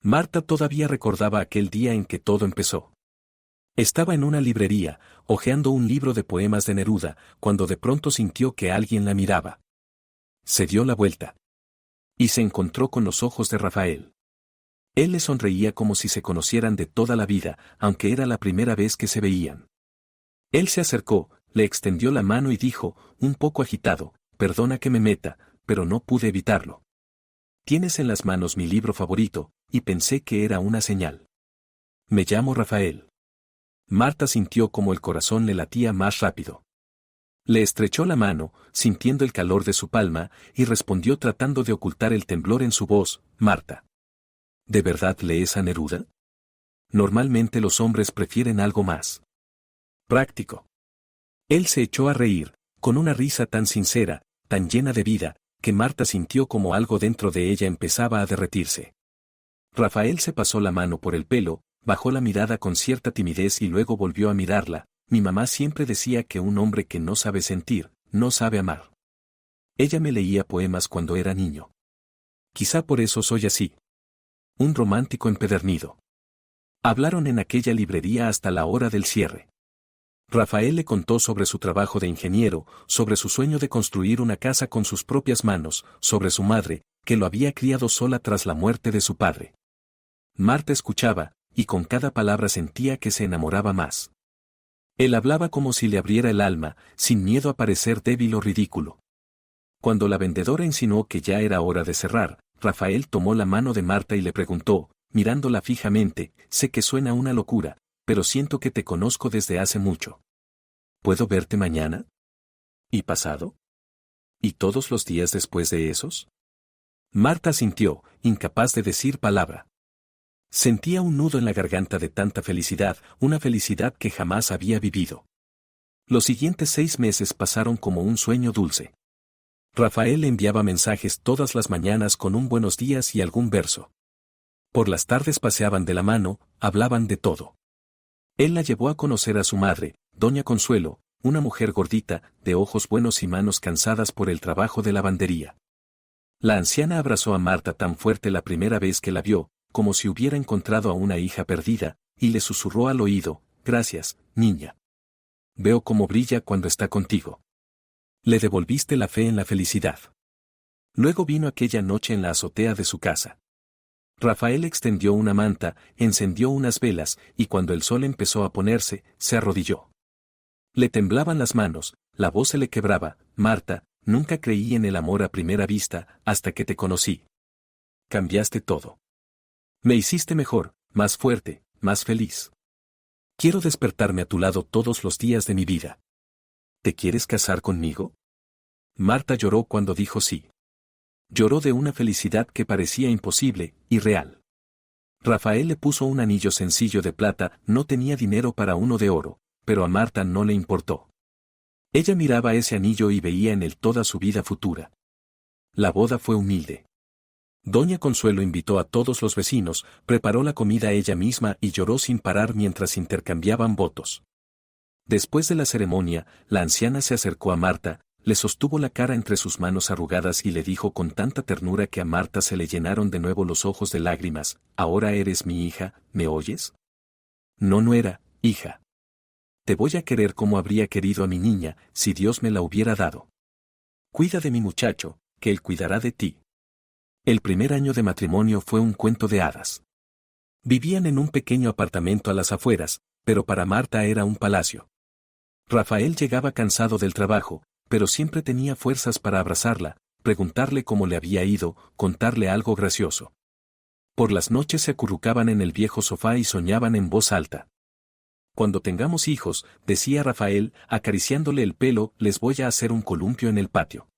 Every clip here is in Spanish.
Marta todavía recordaba aquel día en que todo empezó. Estaba en una librería, hojeando un libro de poemas de Neruda, cuando de pronto sintió que alguien la miraba. Se dio la vuelta. Y se encontró con los ojos de Rafael. Él le sonreía como si se conocieran de toda la vida, aunque era la primera vez que se veían. Él se acercó, le extendió la mano y dijo, un poco agitado, perdona que me meta, pero no pude evitarlo. Tienes en las manos mi libro favorito, y pensé que era una señal. Me llamo Rafael. Marta sintió como el corazón le latía más rápido. Le estrechó la mano, sintiendo el calor de su palma, y respondió tratando de ocultar el temblor en su voz, Marta. ¿De verdad lees a Neruda? Normalmente los hombres prefieren algo más práctico. Él se echó a reír, con una risa tan sincera, tan llena de vida, que Marta sintió como algo dentro de ella empezaba a derretirse. Rafael se pasó la mano por el pelo, bajó la mirada con cierta timidez y luego volvió a mirarla. Mi mamá siempre decía que un hombre que no sabe sentir, no sabe amar. Ella me leía poemas cuando era niño. Quizá por eso soy así. Un romántico empedernido. Hablaron en aquella librería hasta la hora del cierre. Rafael le contó sobre su trabajo de ingeniero, sobre su sueño de construir una casa con sus propias manos, sobre su madre, que lo había criado sola tras la muerte de su padre. Marta escuchaba, y con cada palabra sentía que se enamoraba más. Él hablaba como si le abriera el alma, sin miedo a parecer débil o ridículo. Cuando la vendedora insinuó que ya era hora de cerrar, Rafael tomó la mano de Marta y le preguntó, mirándola fijamente, sé que suena una locura, pero siento que te conozco desde hace mucho. ¿Puedo verte mañana? ¿Y pasado? ¿Y todos los días después de esos? Marta sintió, incapaz de decir palabra. Sentía un nudo en la garganta de tanta felicidad, una felicidad que jamás había vivido. Los siguientes 6 meses pasaron como un sueño dulce. Rafael le enviaba mensajes todas las mañanas con un buenos días y algún verso. Por las tardes paseaban de la mano, hablaban de todo. Él la llevó a conocer a su madre, doña Consuelo, una mujer gordita, de ojos buenos y manos cansadas por el trabajo de lavandería. La anciana abrazó a Marta tan fuerte la primera vez que la vio, como si hubiera encontrado a una hija perdida, y le susurró al oído, gracias, niña. Veo cómo brilla cuando está contigo. Le devolviste la fe en la felicidad. Luego vino aquella noche en la azotea de su casa. Rafael extendió una manta, encendió unas velas, y cuando el sol empezó a ponerse, se arrodilló. Le temblaban las manos, la voz se le quebraba, Marta, nunca creí en el amor a primera vista, hasta que te conocí. Cambiaste todo. Me hiciste mejor, más fuerte, más feliz. Quiero despertarme a tu lado todos los días de mi vida. ¿Te quieres casar conmigo? Marta lloró cuando dijo sí. Lloró de una felicidad que parecía imposible, irreal. Rafael le puso un anillo sencillo de plata, no tenía dinero para uno de oro, pero a Marta no le importó. Ella miraba ese anillo y veía en él toda su vida futura. La boda fue humilde. Doña Consuelo invitó a todos los vecinos, preparó la comida ella misma y lloró sin parar mientras intercambiaban votos. Después de la ceremonia, la anciana se acercó a Marta, le sostuvo la cara entre sus manos arrugadas y le dijo con tanta ternura que a Marta se le llenaron de nuevo los ojos de lágrimas, ahora eres mi hija, ¿me oyes? No nuera, hija. Te voy a querer como habría querido a mi niña, si Dios me la hubiera dado. Cuida de mi muchacho, que él cuidará de ti. El primer año de matrimonio fue un cuento de hadas. Vivían en un pequeño apartamento a las afueras, pero para Marta era un palacio. Rafael llegaba cansado del trabajo, pero siempre tenía fuerzas para abrazarla, preguntarle cómo le había ido, contarle algo gracioso. Por las noches se acurrucaban en el viejo sofá y soñaban en voz alta. Cuando tengamos hijos, decía Rafael, acariciándole el pelo, les voy a hacer un columpio en el patio.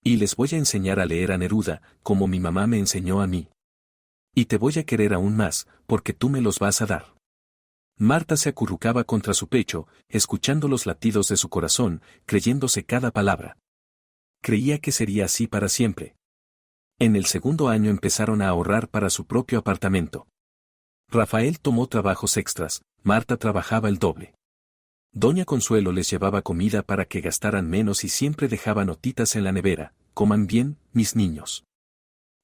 Y les voy a enseñar a leer a Neruda, como mi mamá me enseñó a mí. Y te voy a querer aún más, porque tú me los vas a dar. Marta se acurrucaba contra su pecho, escuchando los latidos de su corazón, creyéndose cada palabra. Creía que sería así para siempre. En el segundo año empezaron a ahorrar para su propio apartamento. Rafael tomó trabajos extras, Marta trabajaba el doble. Doña Consuelo les llevaba comida para que gastaran menos y siempre dejaba notitas en la nevera, coman bien, mis niños.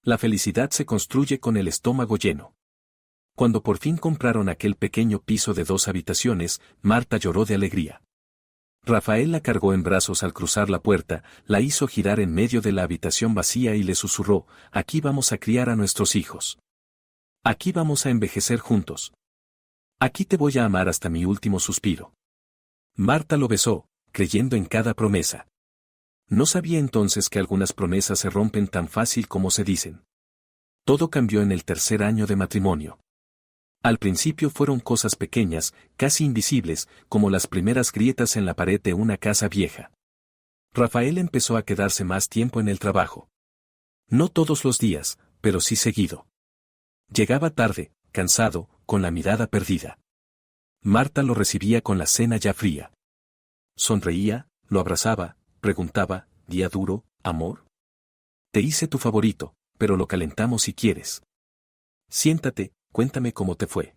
La felicidad se construye con el estómago lleno. Cuando por fin compraron aquel pequeño piso de 2 habitaciones, Marta lloró de alegría. Rafael la cargó en brazos al cruzar la puerta, la hizo girar en medio de la habitación vacía y le susurró: aquí vamos a criar a nuestros hijos. Aquí vamos a envejecer juntos. Aquí te voy a amar hasta mi último suspiro. Marta lo besó, creyendo en cada promesa. No sabía entonces que algunas promesas se rompen tan fácil como se dicen. Todo cambió en el tercer año de matrimonio. Al principio fueron cosas pequeñas, casi invisibles, como las primeras grietas en la pared de una casa vieja. Rafael empezó a quedarse más tiempo en el trabajo. No todos los días, pero sí seguido. Llegaba tarde, cansado, con la mirada perdida. Marta lo recibía con la cena ya fría. Sonreía, lo abrazaba, preguntaba: ¿día duro, amor? Te hice tu favorito, pero lo calentamos si quieres. Siéntate, cuéntame cómo te fue.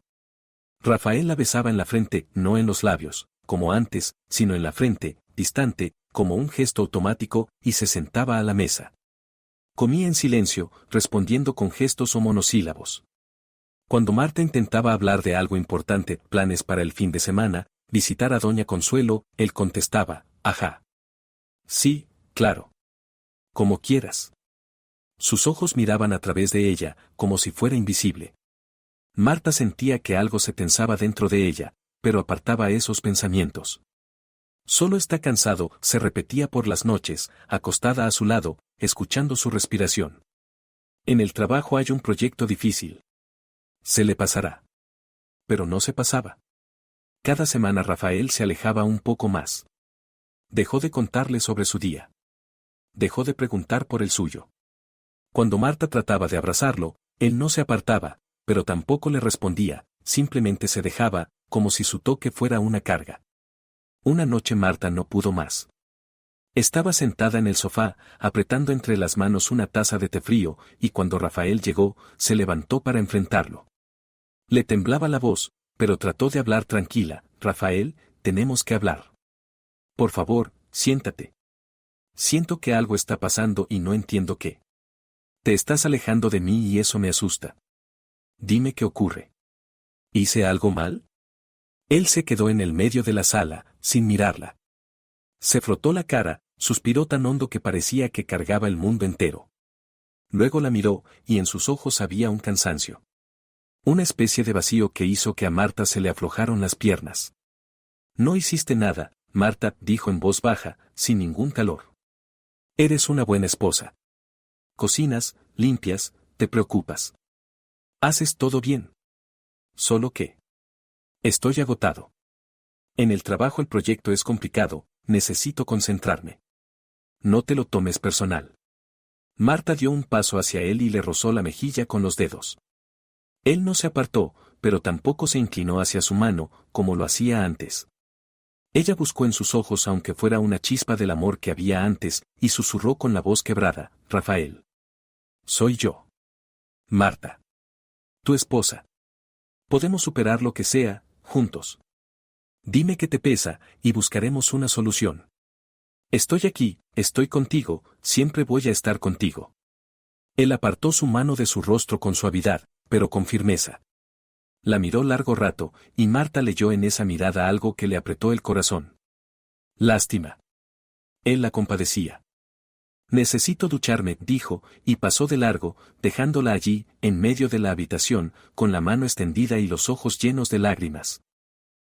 Rafael la besaba en la frente, no en los labios, como antes, sino en la frente, distante, como un gesto automático, y se sentaba a la mesa. Comía en silencio, respondiendo con gestos o monosílabos. Cuando Marta intentaba hablar de algo importante, planes para el fin de semana, visitar a Doña Consuelo, él contestaba: ajá. Sí, claro. Como quieras. Sus ojos miraban a través de ella, como si fuera invisible. Marta sentía que algo se tensaba dentro de ella, pero apartaba esos pensamientos. Solo está cansado, se repetía por las noches, acostada a su lado, escuchando su respiración. En el trabajo hay un proyecto difícil. Se le pasará. Pero no se pasaba. Cada semana Rafael se alejaba un poco más. Dejó de contarle sobre su día. Dejó de preguntar por el suyo. Cuando Marta trataba de abrazarlo, él no se apartaba, pero tampoco le respondía, simplemente se dejaba, como si su toque fuera una carga. Una noche Marta no pudo más. Estaba sentada en el sofá, apretando entre las manos una taza de té frío, y cuando Rafael llegó, se levantó para enfrentarlo. Le temblaba la voz, pero trató de hablar tranquila: Rafael, tenemos que hablar. Por favor, siéntate. Siento que algo está pasando y no entiendo qué. Te estás alejando de mí y eso me asusta. Dime qué ocurre. ¿Hice algo mal? Él se quedó en el medio de la sala, sin mirarla. Se frotó la cara, suspiró tan hondo que parecía que cargaba el mundo entero. Luego la miró, y en sus ojos había un cansancio. Una especie de vacío que hizo que a Marta se le aflojaron las piernas. No hiciste nada, Marta, dijo en voz baja, sin ningún calor. Eres una buena esposa. Cocinas, limpias, te preocupas. Haces todo bien. Solo que... Estoy agotado. En el trabajo el proyecto es complicado, necesito concentrarme. No te lo tomes personal. Marta dio un paso hacia él y le rozó la mejilla con los dedos. Él no se apartó, pero tampoco se inclinó hacia su mano, como lo hacía antes. Ella buscó en sus ojos aunque fuera una chispa del amor que había antes, y susurró con la voz quebrada: Rafael. Soy yo. Marta. Tu esposa. Podemos superar lo que sea, juntos. Dime qué te pesa, y buscaremos una solución. Estoy aquí, estoy contigo, siempre voy a estar contigo. Él apartó su mano de su rostro con suavidad, pero con firmeza. La miró largo rato, y Marta leyó en esa mirada algo que le apretó el corazón. Lástima. Él la compadecía. Necesito ducharme, dijo, y pasó de largo, dejándola allí, en medio de la habitación, con la mano extendida y los ojos llenos de lágrimas.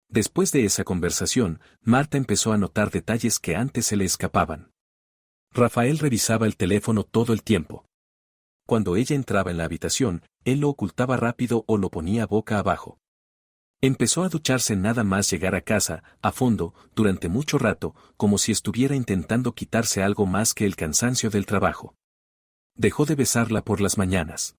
Después de esa conversación, Marta empezó a notar detalles que antes se le escapaban. Rafael revisaba el teléfono todo el tiempo. Cuando ella entraba en la habitación, él lo ocultaba rápido o lo ponía boca abajo. Empezó a ducharse nada más llegar a casa, a fondo, durante mucho rato, como si estuviera intentando quitarse algo más que el cansancio del trabajo. Dejó de besarla por las mañanas.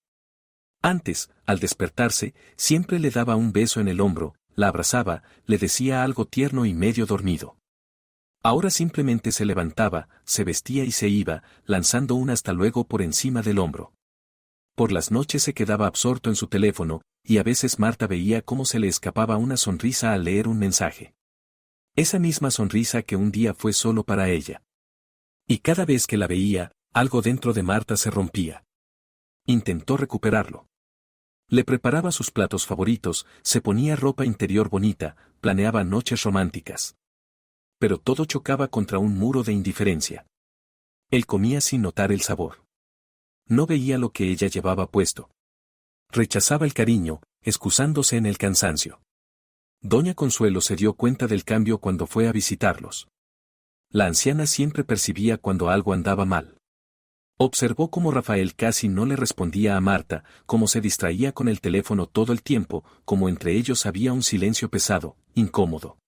Antes, al despertarse, siempre le daba un beso en el hombro, la abrazaba, le decía algo tierno y medio dormido. Ahora simplemente se levantaba, se vestía y se iba, lanzando un hasta luego por encima del hombro. Por las noches se quedaba absorto en su teléfono, y a veces Marta veía cómo se le escapaba una sonrisa al leer un mensaje. Esa misma sonrisa que un día fue solo para ella. Y cada vez que la veía, algo dentro de Marta se rompía. Intentó recuperarlo. Le preparaba sus platos favoritos, se ponía ropa interior bonita, planeaba noches románticas. Pero todo chocaba contra un muro de indiferencia. Él comía sin notar el sabor. No veía lo que ella llevaba puesto. Rechazaba el cariño, excusándose en el cansancio. Doña Consuelo se dio cuenta del cambio cuando fue a visitarlos. La anciana siempre percibía cuando algo andaba mal. Observó cómo Rafael casi no le respondía a Marta, cómo se distraía con el teléfono todo el tiempo, como entre ellos había un silencio pesado, incómodo.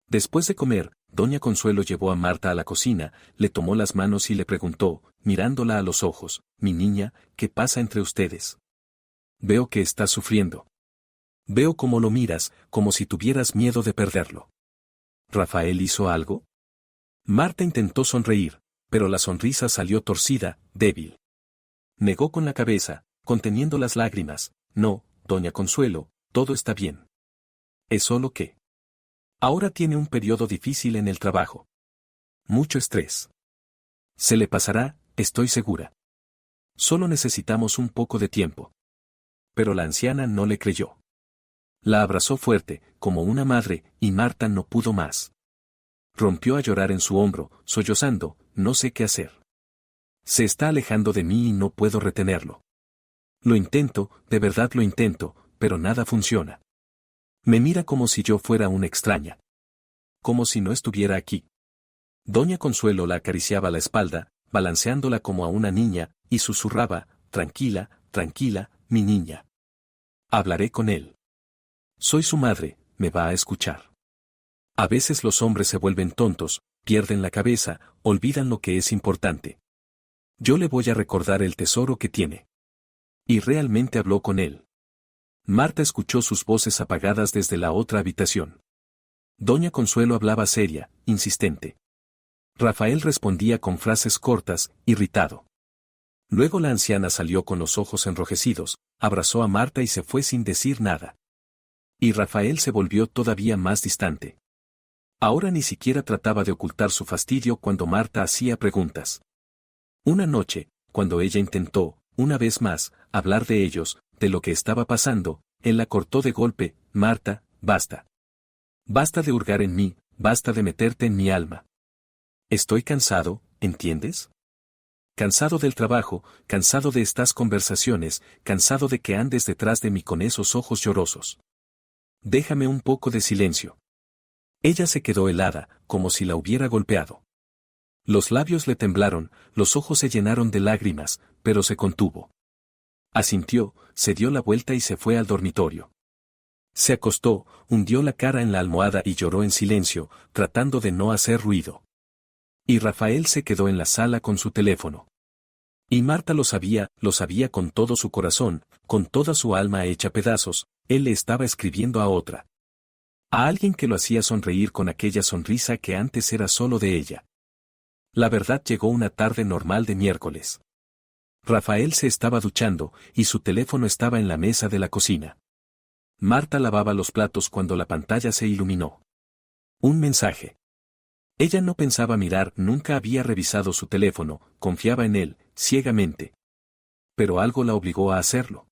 Después de comer, doña Consuelo llevó a Marta a la cocina, le tomó las manos y le preguntó, mirándola a los ojos, «Mi niña, ¿qué pasa entre ustedes? Veo que estás sufriendo. Veo cómo lo miras, como si tuvieras miedo de perderlo. ¿Rafael hizo algo?» Marta intentó sonreír, pero la sonrisa salió torcida, débil. Negó con la cabeza, conteniendo las lágrimas, «No, doña Consuelo, todo está bien. Es solo que ahora tiene un periodo difícil en el trabajo. Mucho estrés. Se le pasará, estoy segura. Solo necesitamos un poco de tiempo». Pero la anciana no le creyó. La abrazó fuerte, como una madre, y Marta no pudo más. Rompió a llorar en su hombro, sollozando, «No sé qué hacer. Se está alejando de mí y no puedo retenerlo. Lo intento, de verdad lo intento, pero nada funciona. Me mira como si yo fuera una extraña. Como si no estuviera aquí». Doña Consuelo la acariciaba la espalda, balanceándola como a una niña, y susurraba, «Tranquila, tranquila, mi niña. Hablaré con él. Soy su madre, me va a escuchar». A veces los hombres se vuelven tontos, pierden la cabeza, olvidan lo que es importante. Yo le voy a recordar el tesoro que tiene. Y realmente habló con él. Marta escuchó sus voces apagadas desde la otra habitación. Doña Consuelo hablaba seria, insistente. Rafael respondía con frases cortas, irritado. Luego la anciana salió con los ojos enrojecidos, abrazó a Marta y se fue sin decir nada. Y Rafael se volvió todavía más distante. Ahora ni siquiera trataba de ocultar su fastidio cuando Marta hacía preguntas. Una noche, cuando ella intentó, una vez más, hablar de ellos, de lo que estaba pasando, él la cortó de golpe, «Marta, basta. Basta de hurgar en mí, basta de meterte en mi alma. Estoy cansado, ¿entiendes? Cansado del trabajo, cansado de estas conversaciones, cansado de que andes detrás de mí con esos ojos llorosos. Déjame un poco de silencio». Ella se quedó helada, como si la hubiera golpeado. Los labios le temblaron, los ojos se llenaron de lágrimas, pero se contuvo. Asintió, se dio la vuelta y se fue al dormitorio. Se acostó, hundió la cara en la almohada y lloró en silencio, tratando de no hacer ruido. Y Rafael se quedó en la sala con su teléfono. Y Marta lo sabía con todo su corazón, con toda su alma hecha pedazos, él le estaba escribiendo a otra. A alguien que lo hacía sonreír con aquella sonrisa que antes era solo de ella. La verdad llegó una tarde normal de miércoles. Rafael se estaba duchando, y su teléfono estaba en la mesa de la cocina. Marta lavaba los platos cuando la pantalla se iluminó. Un mensaje. Ella no pensaba mirar, nunca había revisado su teléfono, confiaba en él, ciegamente. Pero algo la obligó a hacerlo.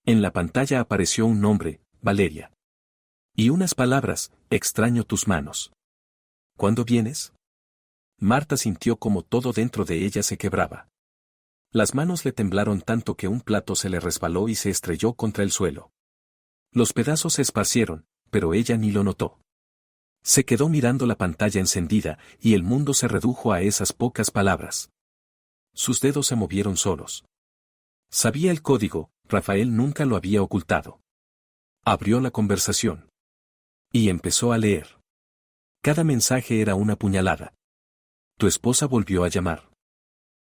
En la pantalla apareció un nombre, Valeria. Y unas palabras, «Extraño tus manos». «¿Cuándo vienes?». Marta sintió como todo dentro de ella se quebraba. Las manos le temblaron tanto que un plato se le resbaló y se estrelló contra el suelo. Los pedazos se esparcieron, pero ella ni lo notó. Se quedó mirando la pantalla encendida, y el mundo se redujo a esas pocas palabras. Sus dedos se movieron solos. Sabía el código, Rafael nunca lo había ocultado. Abrió la conversación. Y empezó a leer. Cada mensaje era una puñalada. «Tu esposa volvió a llamar.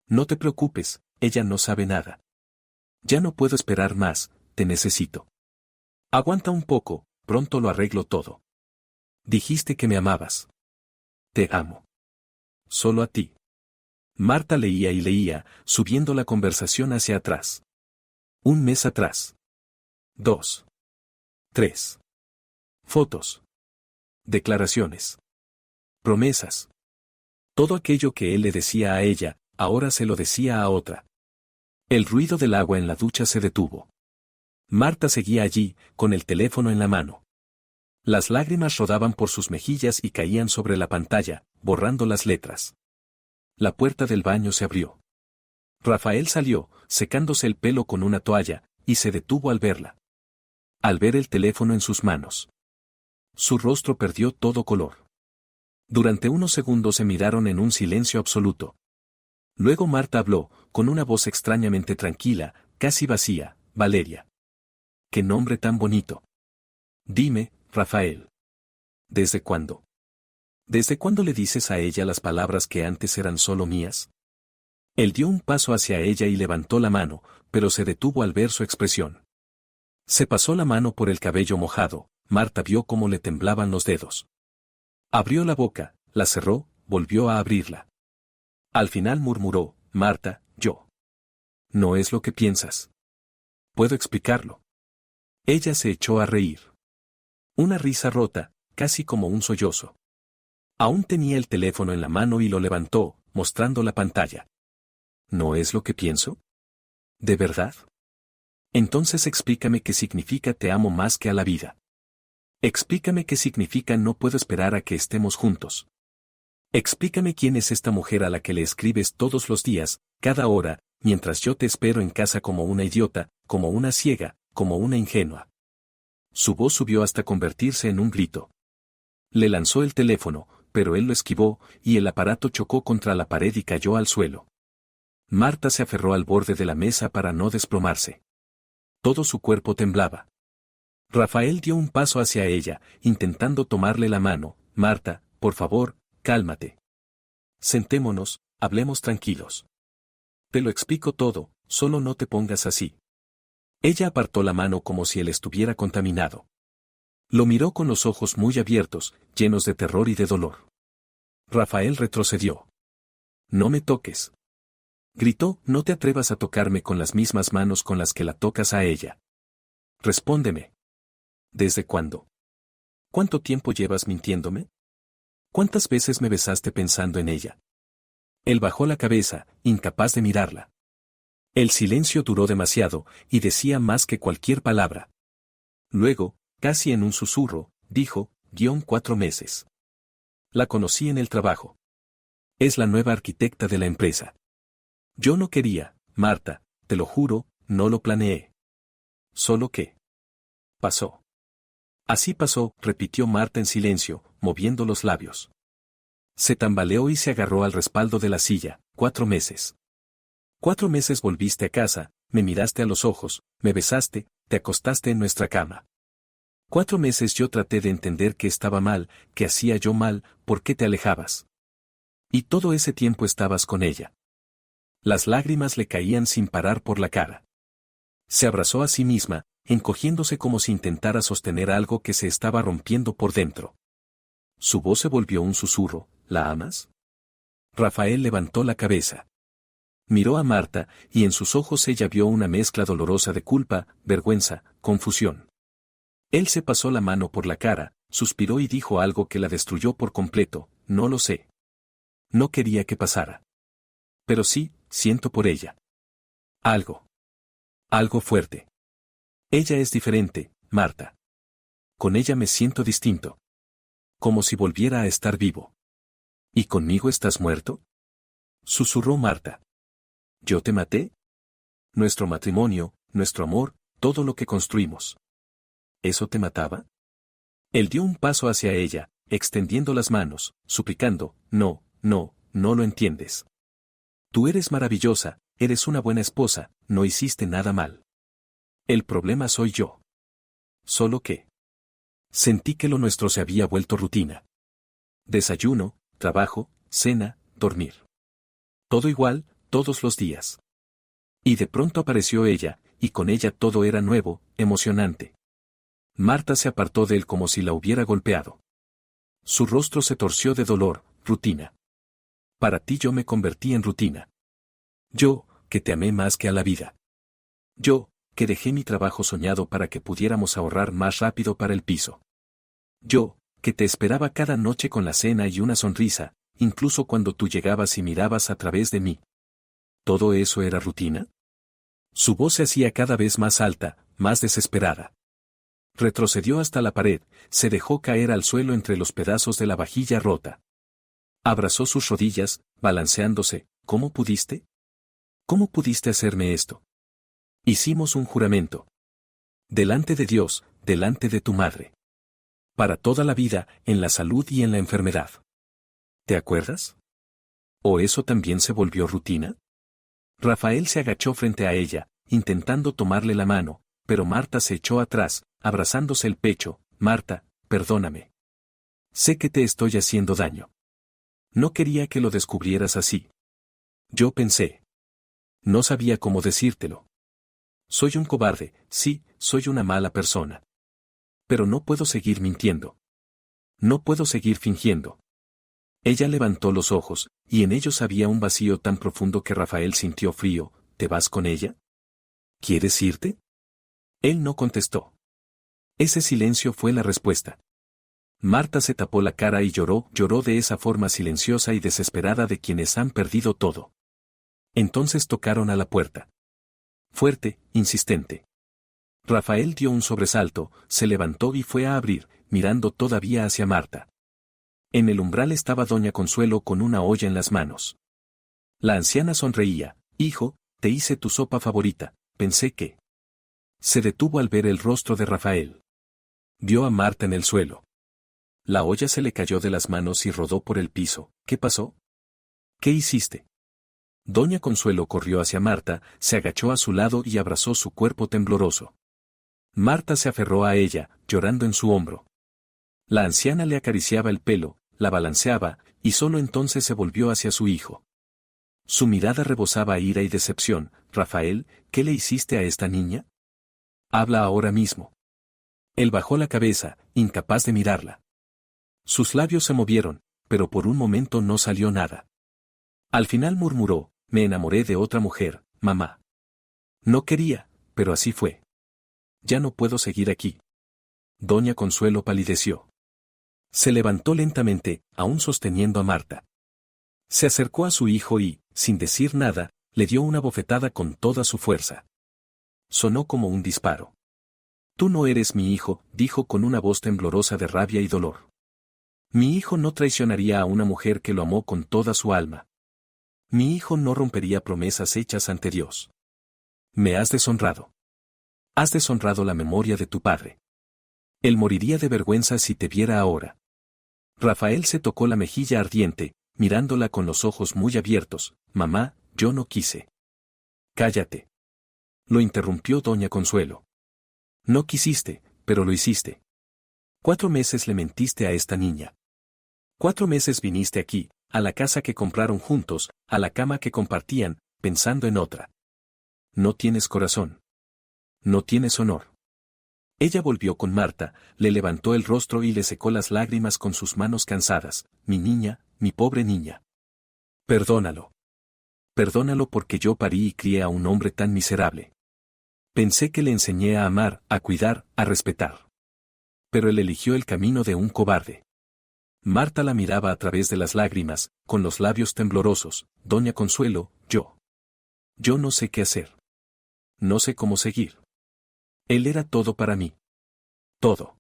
No te preocupes, ella no sabe nada. Ya no puedo esperar más, te necesito. Aguanta un poco, pronto lo arreglo todo. Dijiste que me amabas. Te amo. Solo a ti». Marta leía y leía, subiendo la conversación hacia atrás. 1 mes atrás. 2. 3. Fotos. Declaraciones. Promesas. Todo aquello que él le decía a ella, ahora se lo decía a otra. El ruido del agua en la ducha se detuvo. Marta seguía allí, con el teléfono en la mano. Las lágrimas rodaban por sus mejillas y caían sobre la pantalla, borrando las letras. La puerta del baño se abrió. Rafael salió, secándose el pelo con una toalla, y se detuvo al verla. Al ver el teléfono en sus manos. Su rostro perdió todo color. Durante unos segundos se miraron en un silencio absoluto. Luego Marta habló, con una voz extrañamente tranquila, casi vacía: Valeria. ¡Qué nombre tan bonito! Dime, Rafael. ¿Desde cuándo? ¿Desde cuándo le dices a ella las palabras que antes eran solo mías? Él dio un paso hacia ella y levantó la mano, pero se detuvo al ver su expresión. Se pasó la mano por el cabello mojado. Marta vio cómo le temblaban los dedos. Abrió la boca, la cerró, volvió a abrirla. Al final murmuró: Marta, yo. No es lo que piensas. Puedo explicarlo. Ella se echó a reír. Una risa rota, casi como un sollozo. Aún tenía el teléfono en la mano y lo levantó, mostrando la pantalla. ¿No es lo que pienso? ¿De verdad? Entonces explícame qué significa te amo más que a la vida. Explícame qué significa no puedo esperar a que estemos juntos. Explícame quién es esta mujer a la que le escribes todos los días, cada hora, mientras yo te espero en casa como una idiota, como una ciega, como una ingenua. Su voz subió hasta convertirse en un grito. Le lanzó el teléfono, pero él lo esquivó, y el aparato chocó contra la pared y cayó al suelo. Marta se aferró al borde de la mesa para no desplomarse. Todo su cuerpo temblaba. Rafael dio un paso hacia ella, intentando tomarle la mano. Marta, por favor, cálmate. Sentémonos, hablemos tranquilos. Te lo explico todo, solo no te pongas así. Ella apartó la mano como si él estuviera contaminado. Lo miró con los ojos muy abiertos, llenos de terror y de dolor. Rafael retrocedió. No me toques. Gritó: no te atrevas a tocarme con las mismas manos con las que la tocas a ella. Respóndeme. ¿Desde cuándo? ¿Cuánto tiempo llevas mintiéndome? ¿Cuántas veces me besaste pensando en ella? Él bajó la cabeza, incapaz de mirarla. El silencio duró demasiado, y decía más que cualquier palabra. Luego, casi en un susurro, dijo: 4 meses. La conocí en el trabajo. Es la nueva arquitecta de la empresa. Yo no quería, Marta, te lo juro, no lo planeé. Solo que pasó. Así pasó, repitió Marta en silencio, moviendo los labios. Se tambaleó y se agarró al respaldo de la silla. 4 meses. 4 meses volviste a casa, me miraste a los ojos, me besaste, te acostaste en nuestra cama. 4 meses yo traté de entender que estaba mal, que hacía yo mal, por qué te alejabas. Y todo ese tiempo estabas con ella. Las lágrimas le caían sin parar por la cara. Se abrazó a sí misma, encogiéndose como si intentara sostener algo que se estaba rompiendo por dentro. Su voz se volvió un susurro: ¿la amas? Rafael levantó la cabeza. Miró a Marta, y en sus ojos ella vio una mezcla dolorosa de culpa, vergüenza, confusión. Él se pasó la mano por la cara, suspiró y dijo algo que la destruyó por completo: no lo sé. No quería que pasara. Pero sí, siento por ella. Algo. Algo fuerte. Ella es diferente, Marta. Con ella me siento distinto. Como si volviera a estar vivo. ¿Y conmigo estás muerto? Susurró Marta. ¿Yo te maté? Nuestro matrimonio, nuestro amor, todo lo que construimos. ¿Eso te mataba? Él dio un paso hacia ella, extendiendo las manos, suplicando: no, no, no lo entiendes. Tú eres maravillosa, eres una buena esposa, no hiciste nada mal. El problema soy yo. Solo que sentí que lo nuestro se había vuelto rutina. Desayuno, trabajo, cena, dormir. Todo igual, todos los días. Y de pronto apareció ella, y con ella todo era nuevo, emocionante. Marta se apartó de él como si la hubiera golpeado. Su rostro se torció de dolor. Rutina. Para ti yo me convertí en rutina. Yo, que te amé más que a la vida. Yo, que dejé mi trabajo soñado para que pudiéramos ahorrar más rápido para el piso. Yo, que te esperaba cada noche con la cena y una sonrisa, incluso cuando tú llegabas y mirabas a través de mí. ¿Todo eso era rutina? Su voz se hacía cada vez más alta, más desesperada. Retrocedió hasta la pared, se dejó caer al suelo entre los pedazos de la vajilla rota. Abrazó sus rodillas, balanceándose. ¿Cómo pudiste? ¿Cómo pudiste hacerme esto? Hicimos un juramento. Delante de Dios, delante de tu madre. Para toda la vida, en la salud y en la enfermedad. ¿Te acuerdas? ¿O eso también se volvió rutina? Rafael se agachó frente a ella, intentando tomarle la mano, pero Marta se echó atrás, abrazándose el pecho. Marta, perdóname. Sé que te estoy haciendo daño. No quería que lo descubrieras así. Yo pensé. No sabía cómo decírtelo. Soy un cobarde, sí, soy una mala persona. Pero no puedo seguir mintiendo. No puedo seguir fingiendo. Ella levantó los ojos, y en ellos había un vacío tan profundo que Rafael sintió frío. ¿Te vas con ella? ¿Quieres irte? Él no contestó. Ese silencio fue la respuesta. Marta se tapó la cara y lloró de esa forma silenciosa y desesperada de quienes han perdido todo. Entonces tocaron a la puerta. Fuerte, insistente. Rafael dio un sobresalto, se levantó y fue a abrir, mirando todavía hacia Marta. En el umbral estaba doña Consuelo con una olla en las manos. La anciana sonreía. Hijo, te hice tu sopa favorita, pensé que... Se detuvo al ver el rostro de Rafael. Vio a Marta en el suelo. La olla se le cayó de las manos y rodó por el piso. ¿Qué pasó? ¿Qué hiciste? Doña Consuelo corrió hacia Marta, se agachó a su lado y abrazó su cuerpo tembloroso. Marta se aferró a ella, llorando en su hombro. La anciana le acariciaba el pelo, la balanceaba, y solo entonces se volvió hacia su hijo. Su mirada rebosaba ira y decepción. Rafael, ¿qué le hiciste a esta niña? Habla ahora mismo. Él bajó la cabeza, incapaz de mirarla. Sus labios se movieron, pero por un momento no salió nada. Al final murmuró, me enamoré de otra mujer, mamá. No quería, pero así fue. Ya no puedo seguir aquí. Doña Consuelo palideció. Se levantó lentamente, aún sosteniendo a Marta. Se acercó a su hijo y, sin decir nada, le dio una bofetada con toda su fuerza. Sonó como un disparo. Tú no eres mi hijo, dijo con una voz temblorosa de rabia y dolor. Mi hijo no traicionaría a una mujer que lo amó con toda su alma. Mi hijo no rompería promesas hechas ante Dios. Me has deshonrado. Has deshonrado la memoria de tu padre. Él moriría de vergüenza si te viera ahora. Rafael se tocó la mejilla ardiente, mirándola con los ojos muy abiertos. Mamá, yo no quise. Cállate. Lo interrumpió doña Consuelo. No quisiste, pero lo hiciste. 4 meses le mentiste a esta niña. 4 meses viniste aquí, a la casa que compraron juntos, a la cama que compartían, pensando en otra. No tienes corazón. No tienes honor. Ella volvió con Marta, le levantó el rostro y le secó las lágrimas con sus manos cansadas. Mi niña, mi pobre niña. Perdónalo. Perdónalo porque yo parí y crié a un hombre tan miserable. Pensé que le enseñé a amar, a cuidar, a respetar. Pero él eligió el camino de un cobarde. Marta la miraba a través de las lágrimas, con los labios temblorosos. Doña Consuelo, yo no sé qué hacer. No sé cómo seguir. Él era todo para mí. Todo.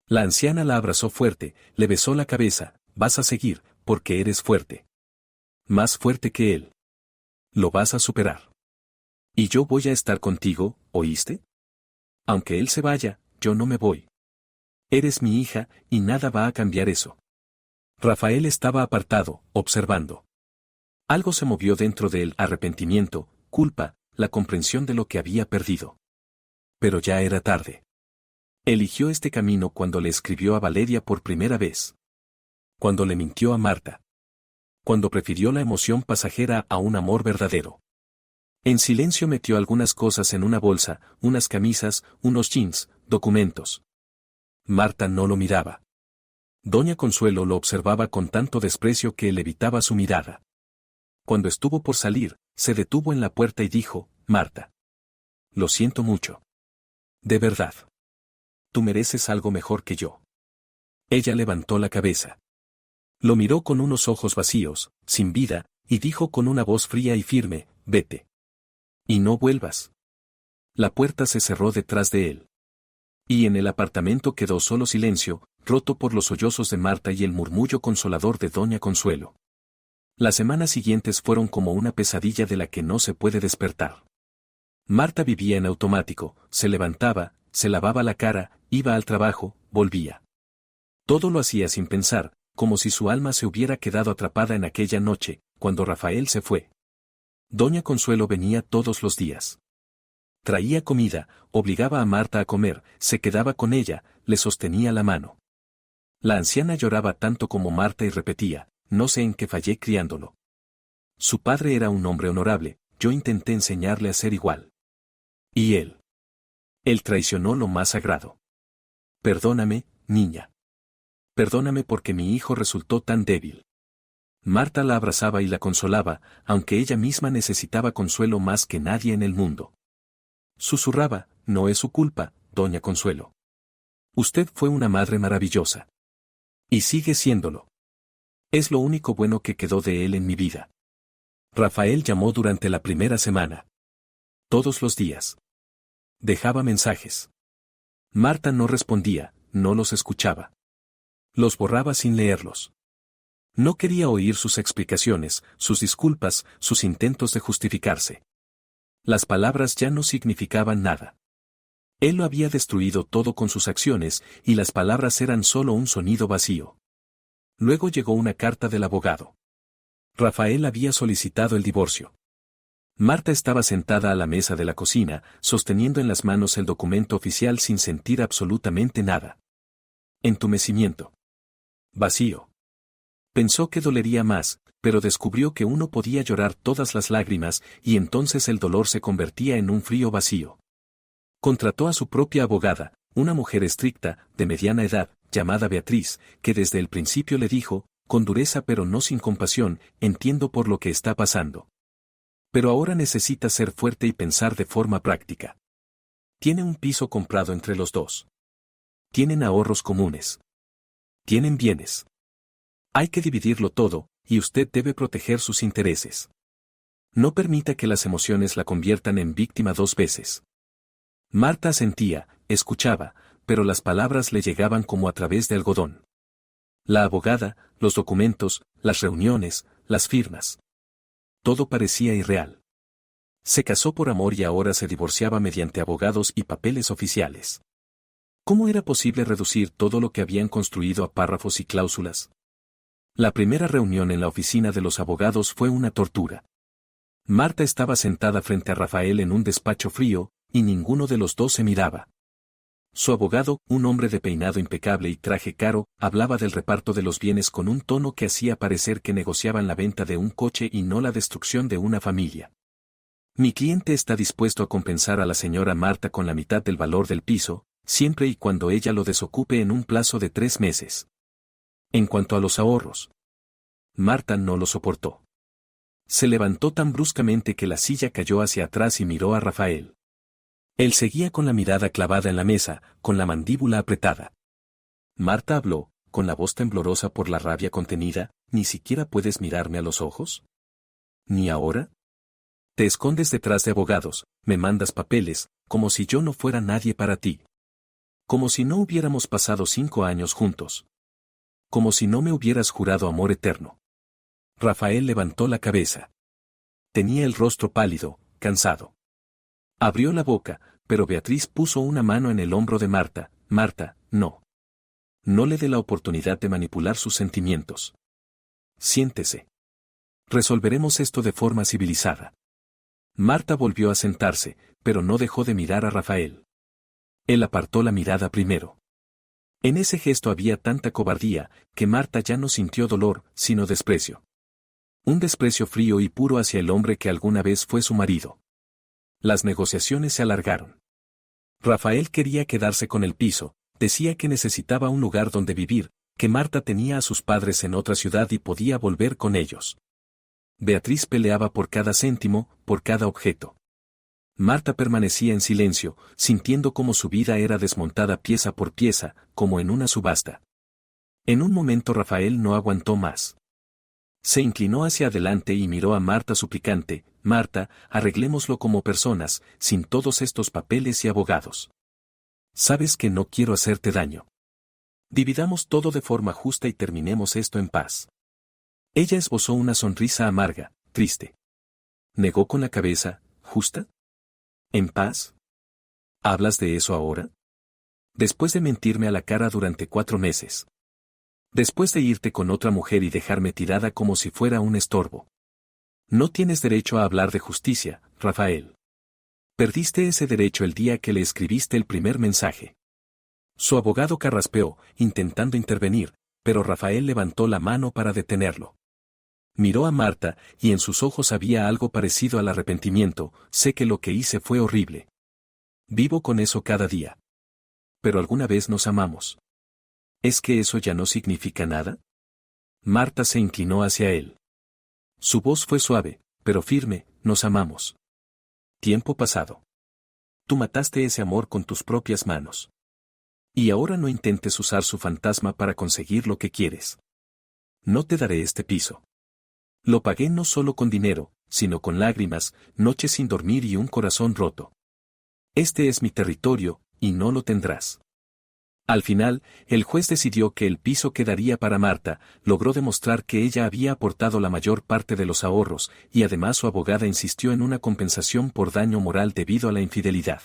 La anciana la abrazó fuerte, le besó la cabeza. Vas a seguir, porque eres fuerte. Más fuerte que él. Lo vas a superar. Y yo voy a estar contigo, ¿oíste? Aunque él se vaya, yo no me voy. Eres mi hija, y nada va a cambiar eso. Rafael estaba apartado, observando. Algo se movió dentro de él: arrepentimiento, culpa, la comprensión de lo que había perdido. Pero ya era tarde. Eligió este camino cuando le escribió a Valeria por primera vez. Cuando le mintió a Marta. Cuando prefirió la emoción pasajera a un amor verdadero. En silencio metió algunas cosas en una bolsa, unas camisas, unos jeans, documentos. Marta no lo miraba. Doña Consuelo lo observaba con tanto desprecio que él evitaba su mirada. Cuando estuvo por salir, se detuvo en la puerta y dijo, Marta. Lo siento mucho. De verdad. Tú mereces algo mejor que yo. Ella levantó la cabeza. Lo miró con unos ojos vacíos, sin vida, y dijo con una voz fría y firme, vete. Y no vuelvas. La puerta se cerró detrás de él. Y en el apartamento quedó solo silencio, roto por los sollozos de Marta y el murmullo consolador de doña Consuelo. Las semanas siguientes fueron como una pesadilla de la que no se puede despertar. Marta vivía en automático, se levantaba, se lavaba la cara, iba al trabajo, volvía. Todo lo hacía sin pensar, como si su alma se hubiera quedado atrapada en aquella noche, cuando Rafael se fue. Doña Consuelo venía todos los días. Traía comida, obligaba a Marta a comer, se quedaba con ella, le sostenía la mano. La anciana lloraba tanto como Marta y repetía, no sé en qué fallé criándolo. Su padre era un hombre honorable, yo intenté enseñarle a ser igual. Y él. Él traicionó lo más sagrado. Perdóname, niña. Perdóname porque mi hijo resultó tan débil. Marta la abrazaba y la consolaba, aunque ella misma necesitaba consuelo más que nadie en el mundo. Susurraba, no es su culpa, doña Consuelo. Usted fue una madre maravillosa. Y sigue siéndolo. Es lo único bueno que quedó de él en mi vida. Rafael llamó durante la primera semana. Todos los días. Dejaba mensajes. Marta no respondía, no los escuchaba. Los borraba sin leerlos. No quería oír sus explicaciones, sus disculpas, sus intentos de justificarse. Las palabras ya no significaban nada. Él lo había destruido todo con sus acciones, y las palabras eran solo un sonido vacío. Luego llegó una carta del abogado. Rafael había solicitado el divorcio. Marta estaba sentada a la mesa de la cocina, sosteniendo en las manos el documento oficial sin sentir absolutamente nada. Entumecimiento. Vacío. Pensó que dolería más, pero descubrió que uno podía llorar todas las lágrimas y entonces el dolor se convertía en un frío vacío. Contrató a su propia abogada, una mujer estricta, de mediana edad, llamada Beatriz, que desde el principio le dijo, con dureza pero no sin compasión, entiendo por lo que está pasando. Pero ahora necesita ser fuerte y pensar de forma práctica. Tiene un piso comprado entre los dos. Tienen ahorros comunes. Tienen bienes. Hay que dividirlo todo, y usted debe proteger sus intereses. No permita que las emociones la conviertan en víctima dos veces. Marta asentía, escuchaba, pero las palabras le llegaban como a través de algodón. La abogada, los documentos, las reuniones, las firmas. Todo parecía irreal. Se casó por amor y ahora se divorciaba mediante abogados y papeles oficiales. ¿Cómo era posible reducir todo lo que habían construido a párrafos y cláusulas? La primera reunión en la oficina de los abogados fue una tortura. Marta estaba sentada frente a Rafael en un despacho frío, y ninguno de los dos se miraba. Su abogado, un hombre de peinado impecable y traje caro, hablaba del reparto de los bienes con un tono que hacía parecer que negociaban la venta de un coche y no la destrucción de una familia. Mi cliente está dispuesto a compensar a la señora Marta con la mitad del valor del piso, siempre y cuando ella lo desocupe en un plazo de 3 meses. En cuanto a los ahorros, Marta no lo soportó. Se levantó tan bruscamente que la silla cayó hacia atrás y miró a Rafael. Él seguía con la mirada clavada en la mesa, con la mandíbula apretada. Marta habló, con la voz temblorosa por la rabia contenida, ¿ni siquiera puedes mirarme a los ojos? ¿Ni ahora? Te escondes detrás de abogados, me mandas papeles, como si yo no fuera nadie para ti. Como si no hubiéramos pasado 5 años juntos. Como si no me hubieras jurado amor eterno. Rafael levantó la cabeza. Tenía el rostro pálido, cansado. Abrió la boca, pero Beatriz puso una mano en el hombro de Marta. Marta, no. No le dé la oportunidad de manipular sus sentimientos. Siéntese. Resolveremos esto de forma civilizada. Marta volvió a sentarse, pero no dejó de mirar a Rafael. Él apartó la mirada primero. En ese gesto había tanta cobardía, que Marta ya no sintió dolor, sino desprecio. Un desprecio frío y puro hacia el hombre que alguna vez fue su marido. Las negociaciones se alargaron. Rafael quería quedarse con el piso, decía que necesitaba un lugar donde vivir, que Marta tenía a sus padres en otra ciudad y podía volver con ellos. Beatriz peleaba por cada céntimo, por cada objeto. Marta permanecía en silencio, sintiendo cómo su vida era desmontada pieza por pieza, como en una subasta. En un momento Rafael no aguantó más. Se inclinó hacia adelante y miró a Marta suplicante, Marta, arreglémoslo como personas, sin todos estos papeles y abogados. Sabes que no quiero hacerte daño. Dividamos todo de forma justa y terminemos esto en paz. Ella esbozó una sonrisa amarga, triste. Negó con la cabeza, ¿justa? ¿En paz? ¿Hablas de eso ahora? Después de mentirme a la cara durante 4 meses. Después de irte con otra mujer y dejarme tirada como si fuera un estorbo. No tienes derecho a hablar de justicia, Rafael. Perdiste ese derecho el día que le escribiste el primer mensaje. Su abogado carraspeó, intentando intervenir, pero Rafael levantó la mano para detenerlo. Miró a Marta, y en sus ojos había algo parecido al arrepentimiento. Sé que lo que hice fue horrible. Vivo con eso cada día. Pero alguna vez nos amamos. ¿Es que eso ya no significa nada? Marta se inclinó hacia él. Su voz fue suave, pero firme. Nos amamos. Tiempo pasado. Tú mataste ese amor con tus propias manos. Y ahora no intentes usar su fantasma para conseguir lo que quieres. No te daré este piso. Lo pagué no solo con dinero, sino con lágrimas, noches sin dormir y un corazón roto. Este es mi territorio, y no lo tendrás. Al final, el juez decidió que el piso quedaría para Marta. Logró demostrar que ella había aportado la mayor parte de los ahorros, y además su abogada insistió en una compensación por daño moral debido a la infidelidad.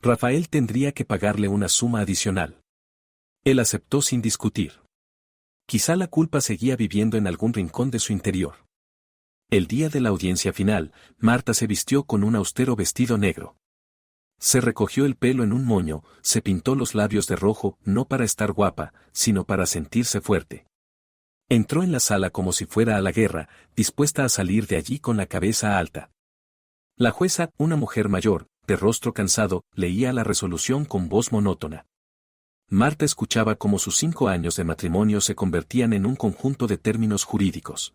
Rafael tendría que pagarle una suma adicional. Él aceptó sin discutir. Quizá la culpa seguía viviendo en algún rincón de su interior. El día de la audiencia final, Marta se vistió con un austero vestido negro. Se recogió el pelo en un moño, se pintó los labios de rojo, no para estar guapa, sino para sentirse fuerte. Entró en la sala como si fuera a la guerra, dispuesta a salir de allí con la cabeza alta. La jueza, una mujer mayor, de rostro cansado, leía la resolución con voz monótona. Marta escuchaba cómo sus 5 años de matrimonio se convertían en un conjunto de términos jurídicos.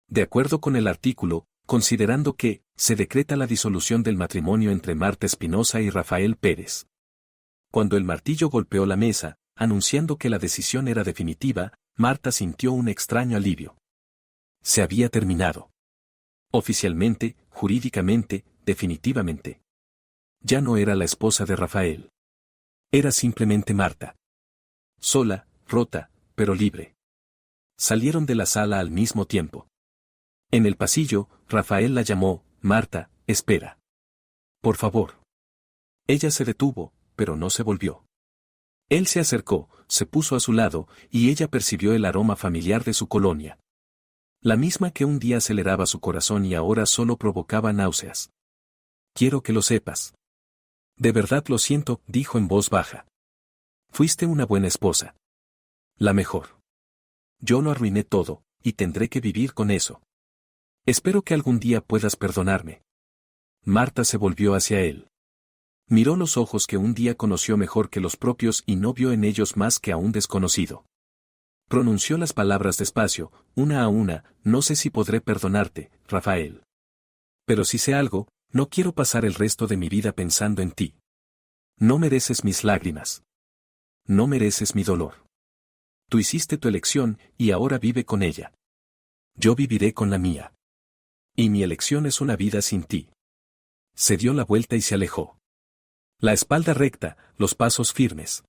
De acuerdo con el artículo, considerando que se decreta la disolución del matrimonio entre Marta Espinosa y Rafael Pérez. Cuando el martillo golpeó la mesa, anunciando que la decisión era definitiva, Marta sintió un extraño alivio. Se había terminado. Oficialmente, jurídicamente, definitivamente. Ya no era la esposa de Rafael. Era simplemente Marta. Sola, rota, pero libre. Salieron de la sala al mismo tiempo. En el pasillo, Rafael la llamó, Marta, espera. Por favor. Ella se detuvo, pero no se volvió. Él se acercó, se puso a su lado, y ella percibió el aroma familiar de su colonia. La misma que un día aceleraba su corazón y ahora solo provocaba náuseas. Quiero que lo sepas. De verdad lo siento, dijo en voz baja. Fuiste una buena esposa. La mejor. Yo lo arruiné todo, y tendré que vivir con eso. Espero que algún día puedas perdonarme. Marta se volvió hacia él. Miró los ojos que un día conoció mejor que los propios y no vio en ellos más que a un desconocido. Pronunció las palabras despacio, una a una, no sé si podré perdonarte, Rafael. Pero si sé algo, no quiero pasar el resto de mi vida pensando en ti. No mereces mis lágrimas. No mereces mi dolor. Tú hiciste tu elección y ahora vive con ella. Yo viviré con la mía. Y mi elección es una vida sin ti. Se dio la vuelta y se alejó. La espalda recta, los pasos firmes.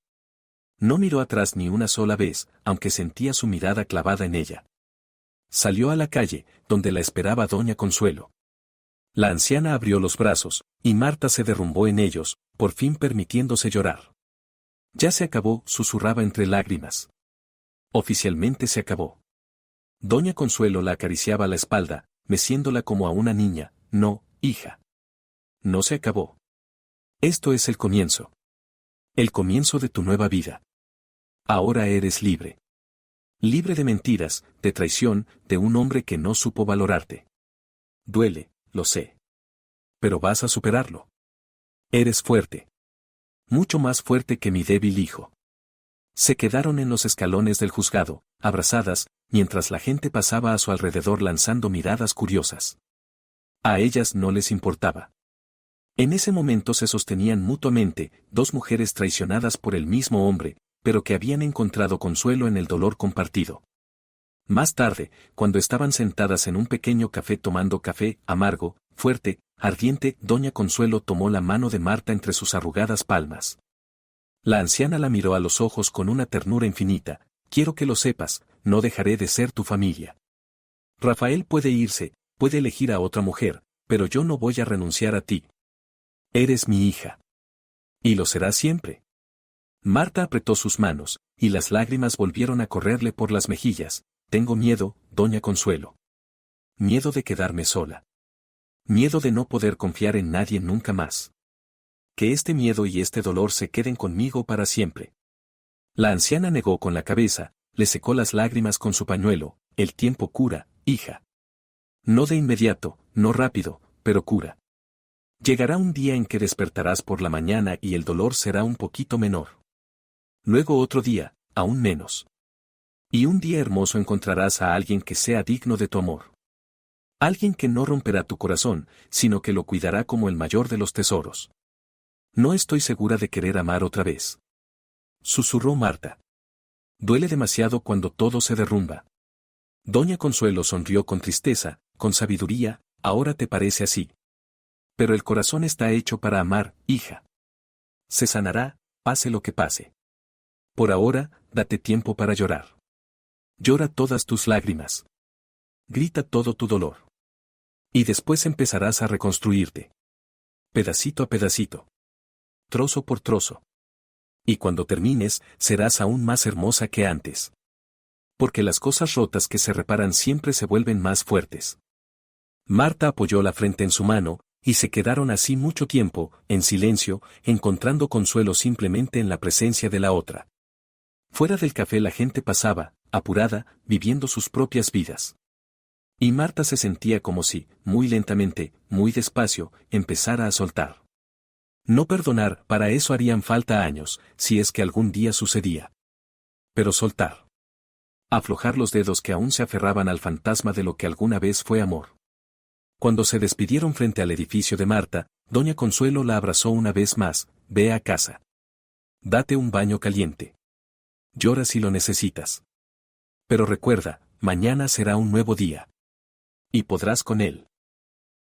No miró atrás ni una sola vez, aunque sentía su mirada clavada en ella. Salió a la calle, donde la esperaba doña Consuelo. La anciana abrió los brazos, y Marta se derrumbó en ellos, por fin permitiéndose llorar. Ya se acabó, susurraba entre lágrimas. Oficialmente se acabó. Doña Consuelo la acariciaba la espalda, meciéndola como a una niña. No, hija. No se acabó. Esto es el comienzo. El comienzo de tu nueva vida. Ahora eres libre. Libre de mentiras, de traición, de un hombre que no supo valorarte. Duele, lo sé. Pero vas a superarlo. Eres fuerte. Mucho más fuerte que mi débil hijo. Se quedaron en los escalones del juzgado, abrazadas, mientras la gente pasaba a su alrededor lanzando miradas curiosas. A ellas no les importaba. En ese momento se sostenían mutuamente, dos mujeres traicionadas por el mismo hombre, pero que habían encontrado consuelo en el dolor compartido. Más tarde, cuando estaban sentadas en un pequeño café tomando café, amargo, fuerte, ardiente, doña Consuelo tomó la mano de Marta entre sus arrugadas palmas. La anciana la miró a los ojos con una ternura infinita. Quiero que lo sepas, no dejaré de ser tu familia. Rafael puede irse, puede elegir a otra mujer, pero yo no voy a renunciar a ti. Eres mi hija. Y lo serás siempre. Marta apretó sus manos, y las lágrimas volvieron a correrle por las mejillas. Tengo miedo, doña Consuelo. Miedo de quedarme sola. Miedo de no poder confiar en nadie nunca más. Que este miedo y este dolor se queden conmigo para siempre. La anciana negó con la cabeza, le secó las lágrimas con su pañuelo. El tiempo cura, hija. No de inmediato, no rápido, pero cura. Llegará un día en que despertarás por la mañana y el dolor será un poquito menor. Luego otro día, aún menos. Y un día hermoso encontrarás a alguien que sea digno de tu amor. Alguien que no romperá tu corazón, sino que lo cuidará como el mayor de los tesoros. No estoy segura de querer amar otra vez. Susurró Marta. Duele demasiado cuando todo se derrumba. Doña Consuelo sonrió con tristeza, con sabiduría. Ahora te parece así. Pero el corazón está hecho para amar, hija. Se sanará, pase lo que pase. Por ahora, date tiempo para llorar. Llora todas tus lágrimas. Grita todo tu dolor. Y después empezarás a reconstruirte. Pedacito a pedacito. Trozo por trozo. Y cuando termines, serás aún más hermosa que antes. Porque las cosas rotas que se reparan siempre se vuelven más fuertes. Marta apoyó la frente en su mano, y se quedaron así mucho tiempo, en silencio, encontrando consuelo simplemente en la presencia de la otra. Fuera del café la gente pasaba, apurada, viviendo sus propias vidas. Y Marta se sentía como si, muy lentamente, muy despacio, empezara a soltar. No perdonar, para eso harían falta años, si es que algún día sucedía. Pero soltar. Aflojar los dedos que aún se aferraban al fantasma de lo que alguna vez fue amor. Cuando se despidieron frente al edificio de Marta, doña Consuelo la abrazó una vez más. Ve a casa. Date un baño caliente. Llora si lo necesitas. Pero recuerda, mañana será un nuevo día. Y podrás con él.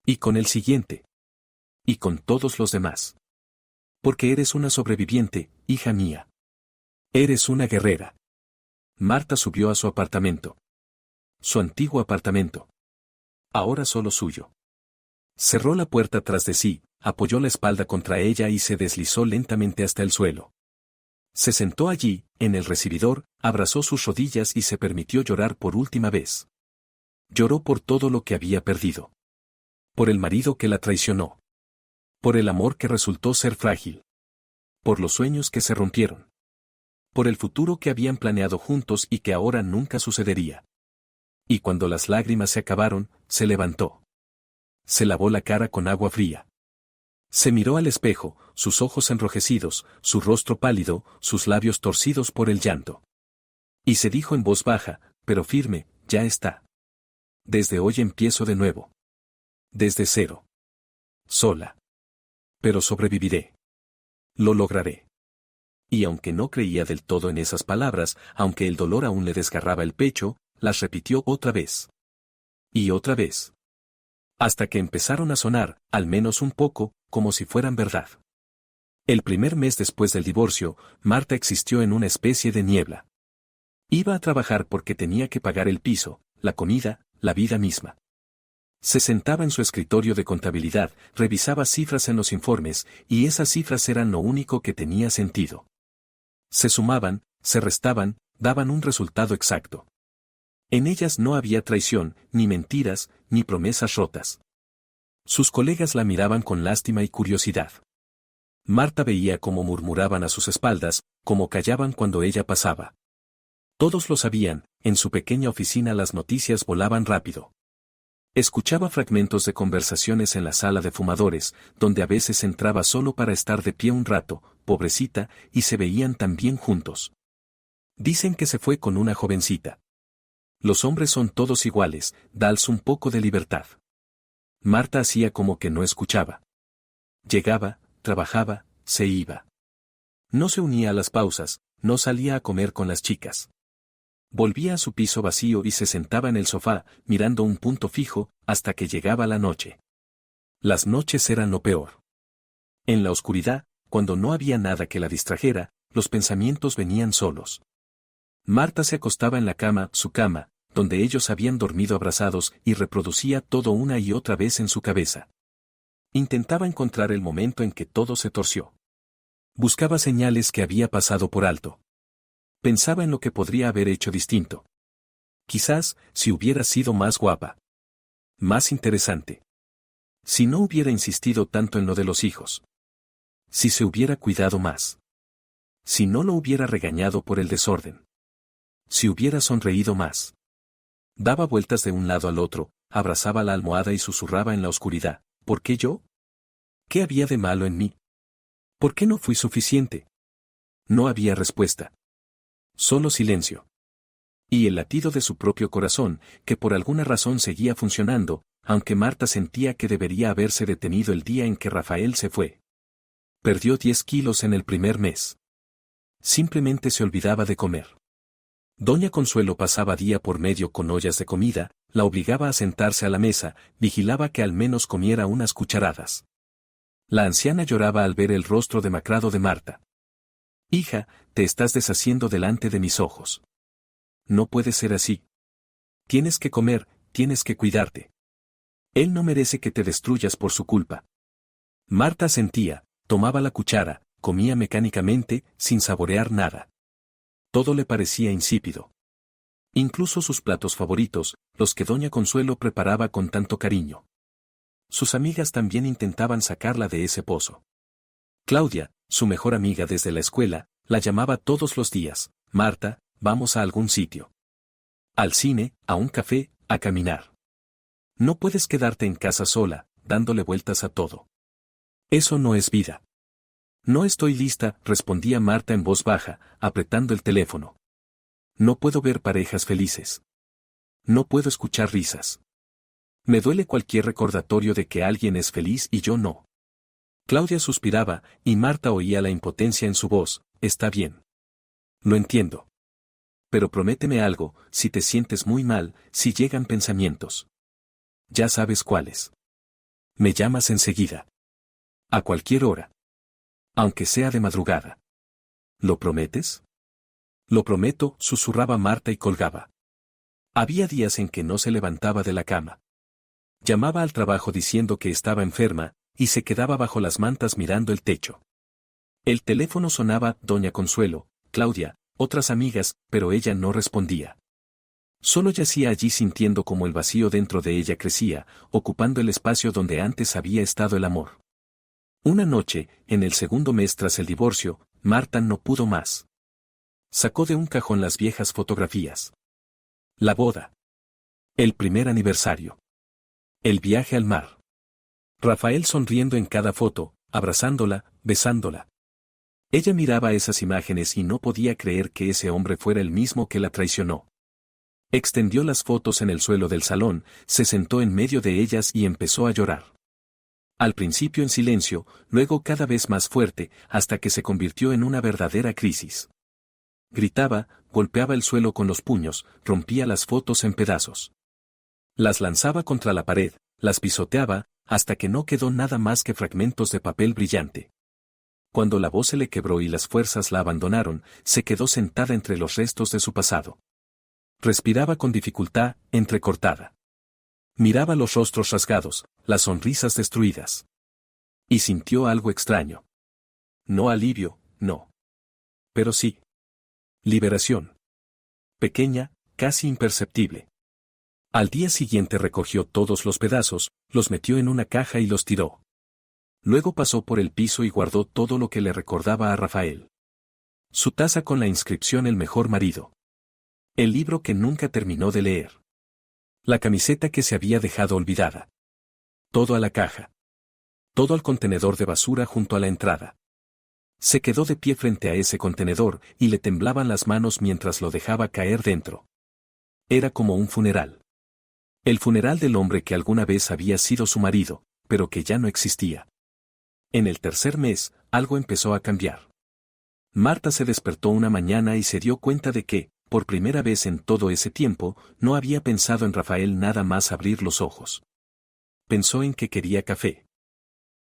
Y con el siguiente. Y con todos los demás. Porque eres una sobreviviente, hija mía. Eres una guerrera. Marta subió a su apartamento. Su antiguo apartamento. Ahora solo suyo. Cerró la puerta tras de sí, apoyó la espalda contra ella y se deslizó lentamente hasta el suelo. Se sentó allí, en el recibidor, abrazó sus rodillas y se permitió llorar por última vez. Lloró por todo lo que había perdido. Por el marido que la traicionó. Por el amor que resultó ser frágil. Por los sueños que se rompieron. Por el futuro que habían planeado juntos y que ahora nunca sucedería. Y cuando las lágrimas se acabaron, se levantó. Se lavó la cara con agua fría. Se miró al espejo, sus ojos enrojecidos, su rostro pálido, sus labios torcidos por el llanto. Y se dijo en voz baja, pero firme, ya está. Desde hoy empiezo de nuevo. Desde cero. Sola. Pero sobreviviré. Lo lograré. Y aunque no creía del todo en esas palabras, aunque el dolor aún le desgarraba el pecho, las repitió otra vez. Y otra vez. Hasta que empezaron a sonar, al menos un poco, como si fueran verdad. El primer mes después del divorcio, Marta existió en una especie de niebla. Iba a trabajar porque tenía que pagar el piso, la comida, la vida misma. Se sentaba en su escritorio de contabilidad, revisaba cifras en los informes, y esas cifras eran lo único que tenía sentido. Se sumaban, se restaban, daban un resultado exacto. En ellas no había traición, ni mentiras, ni promesas rotas. Sus colegas la miraban con lástima y curiosidad. Marta veía cómo murmuraban a sus espaldas, cómo callaban cuando ella pasaba. Todos lo sabían, en su pequeña oficina las noticias volaban rápido. Escuchaba fragmentos de conversaciones en la sala de fumadores, donde a veces entraba solo para estar de pie un rato, pobrecita, y se veían tan bien juntos. Dicen que se fue con una jovencita. Los hombres son todos iguales, dales un poco de libertad. Marta hacía como que no escuchaba. Llegaba, trabajaba, se iba. No se unía a las pausas, no salía a comer con las chicas. Volvía a su piso vacío y se sentaba en el sofá, mirando un punto fijo, hasta que llegaba la noche. Las noches eran lo peor. En la oscuridad, cuando no había nada que la distrajera, los pensamientos venían solos. Marta se acostaba en la cama, su cama, donde ellos habían dormido abrazados, y reproducía todo una y otra vez en su cabeza. Intentaba encontrar el momento en que todo se torció. Buscaba señales que había pasado por alto. Pensaba en lo que podría haber hecho distinto. Quizás, si hubiera sido más guapa. Más interesante. Si no hubiera insistido tanto en lo de los hijos. Si se hubiera cuidado más. Si no lo hubiera regañado por el desorden. Si hubiera sonreído más. Daba vueltas de un lado al otro, abrazaba la almohada y susurraba en la oscuridad. ¿Por qué yo? ¿Qué había de malo en mí? ¿Por qué no fui suficiente? No había respuesta. Solo silencio. Y el latido de su propio corazón, que por alguna razón seguía funcionando, aunque Marta sentía que debería haberse detenido el día en que Rafael se fue. Perdió 10 kilos en el primer mes. Simplemente se olvidaba de comer. Doña Consuelo pasaba día por medio con ollas de comida, la obligaba a sentarse a la mesa, vigilaba que al menos comiera unas cucharadas. La anciana lloraba al ver el rostro demacrado de Marta. Hija, te estás deshaciendo delante de mis ojos. No puede ser así. Tienes que comer, tienes que cuidarte. Él no merece que te destruyas por su culpa. Marta sentía, tomaba la cuchara, comía mecánicamente, sin saborear nada. Todo le parecía insípido. Incluso sus platos favoritos, los que doña Consuelo preparaba con tanto cariño. Sus amigas también intentaban sacarla de ese pozo. Claudia, su mejor amiga desde la escuela, la llamaba todos los días. Marta, vamos a algún sitio. Al cine, a un café, a caminar. No puedes quedarte en casa sola, dándole vueltas a todo. Eso no es vida. No estoy lista, respondía Marta en voz baja, apretando el teléfono. No puedo ver parejas felices. No puedo escuchar risas. Me duele cualquier recordatorio de que alguien es feliz y yo no. Claudia suspiraba, y Marta oía la impotencia en su voz. Está bien. Lo entiendo. Pero prométeme algo, si te sientes muy mal, si llegan pensamientos. Ya sabes cuáles. Me llamas enseguida. A cualquier hora. Aunque sea de madrugada. ¿Lo prometes? Lo prometo, susurraba Marta y colgaba. Había días en que no se levantaba de la cama. Llamaba al trabajo diciendo que estaba enferma, y se quedaba bajo las mantas mirando el techo. El teléfono sonaba, doña Consuelo, Claudia, otras amigas, pero ella no respondía. Solo yacía allí sintiendo como el vacío dentro de ella crecía, ocupando el espacio donde antes había estado el amor. Una noche, en el segundo mes tras el divorcio, Marta no pudo más. Sacó de un cajón las viejas fotografías. La boda. El primer aniversario. El viaje al mar. Rafael sonriendo en cada foto, abrazándola, besándola. Ella miraba esas imágenes y no podía creer que ese hombre fuera el mismo que la traicionó. Extendió las fotos en el suelo del salón, se sentó en medio de ellas y empezó a llorar. Al principio en silencio, luego cada vez más fuerte, hasta que se convirtió en una verdadera crisis. Gritaba, golpeaba el suelo con los puños, rompía las fotos en pedazos. Las lanzaba contra la pared, las pisoteaba, hasta que no quedó nada más que fragmentos de papel brillante. Cuando la voz se le quebró y las fuerzas la abandonaron, se quedó sentada entre los restos de su pasado. Respiraba con dificultad, entrecortada. Miraba los rostros rasgados, las sonrisas destruidas. Y sintió algo extraño. No alivio, no. Pero sí. Liberación. Pequeña, casi imperceptible. Al día siguiente recogió todos los pedazos, los metió en una caja y los tiró. Luego pasó por el piso y guardó todo lo que le recordaba a Rafael. Su taza con la inscripción El mejor marido. El libro que nunca terminó de leer. La camiseta que se había dejado olvidada. Todo a la caja. Todo al contenedor de basura junto a la entrada. Se quedó de pie frente a ese contenedor y le temblaban las manos mientras lo dejaba caer dentro. Era como un funeral. El funeral del hombre que alguna vez había sido su marido, pero que ya no existía. En el tercer mes, algo empezó a cambiar. Marta se despertó una mañana y se dio cuenta de que, por primera vez en todo ese tiempo, no había pensado en Rafael nada más abrir los ojos. Pensó en que quería café.